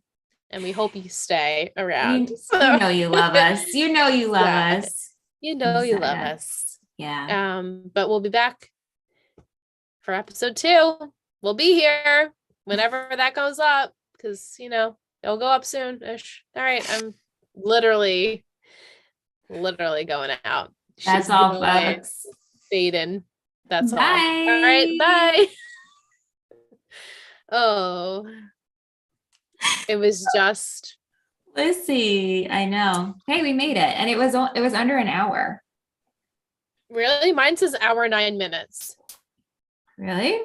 and we hope you stay around. You know you love us. You know you love us. You know you love us. Yeah. But we'll be back for episode 2. We'll be here whenever that goes up because it'll go up soon-ish. All right, I'm literally going out. That's all, folks. Fading. That's bye. All. All right, bye. Oh, it was just. Let's see. I know. Hey, we made it, and it was under an hour. Really? Mine says hour 9 minutes. Really?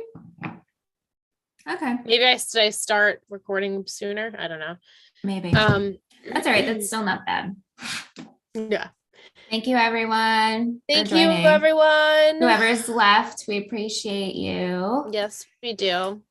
Okay. Maybe I start recording sooner. I don't know. Maybe. That's all right. That's still not bad. Yeah. Thank you, everyone. Thank you, everyone. Whoever's left, we appreciate you. Yes, we do.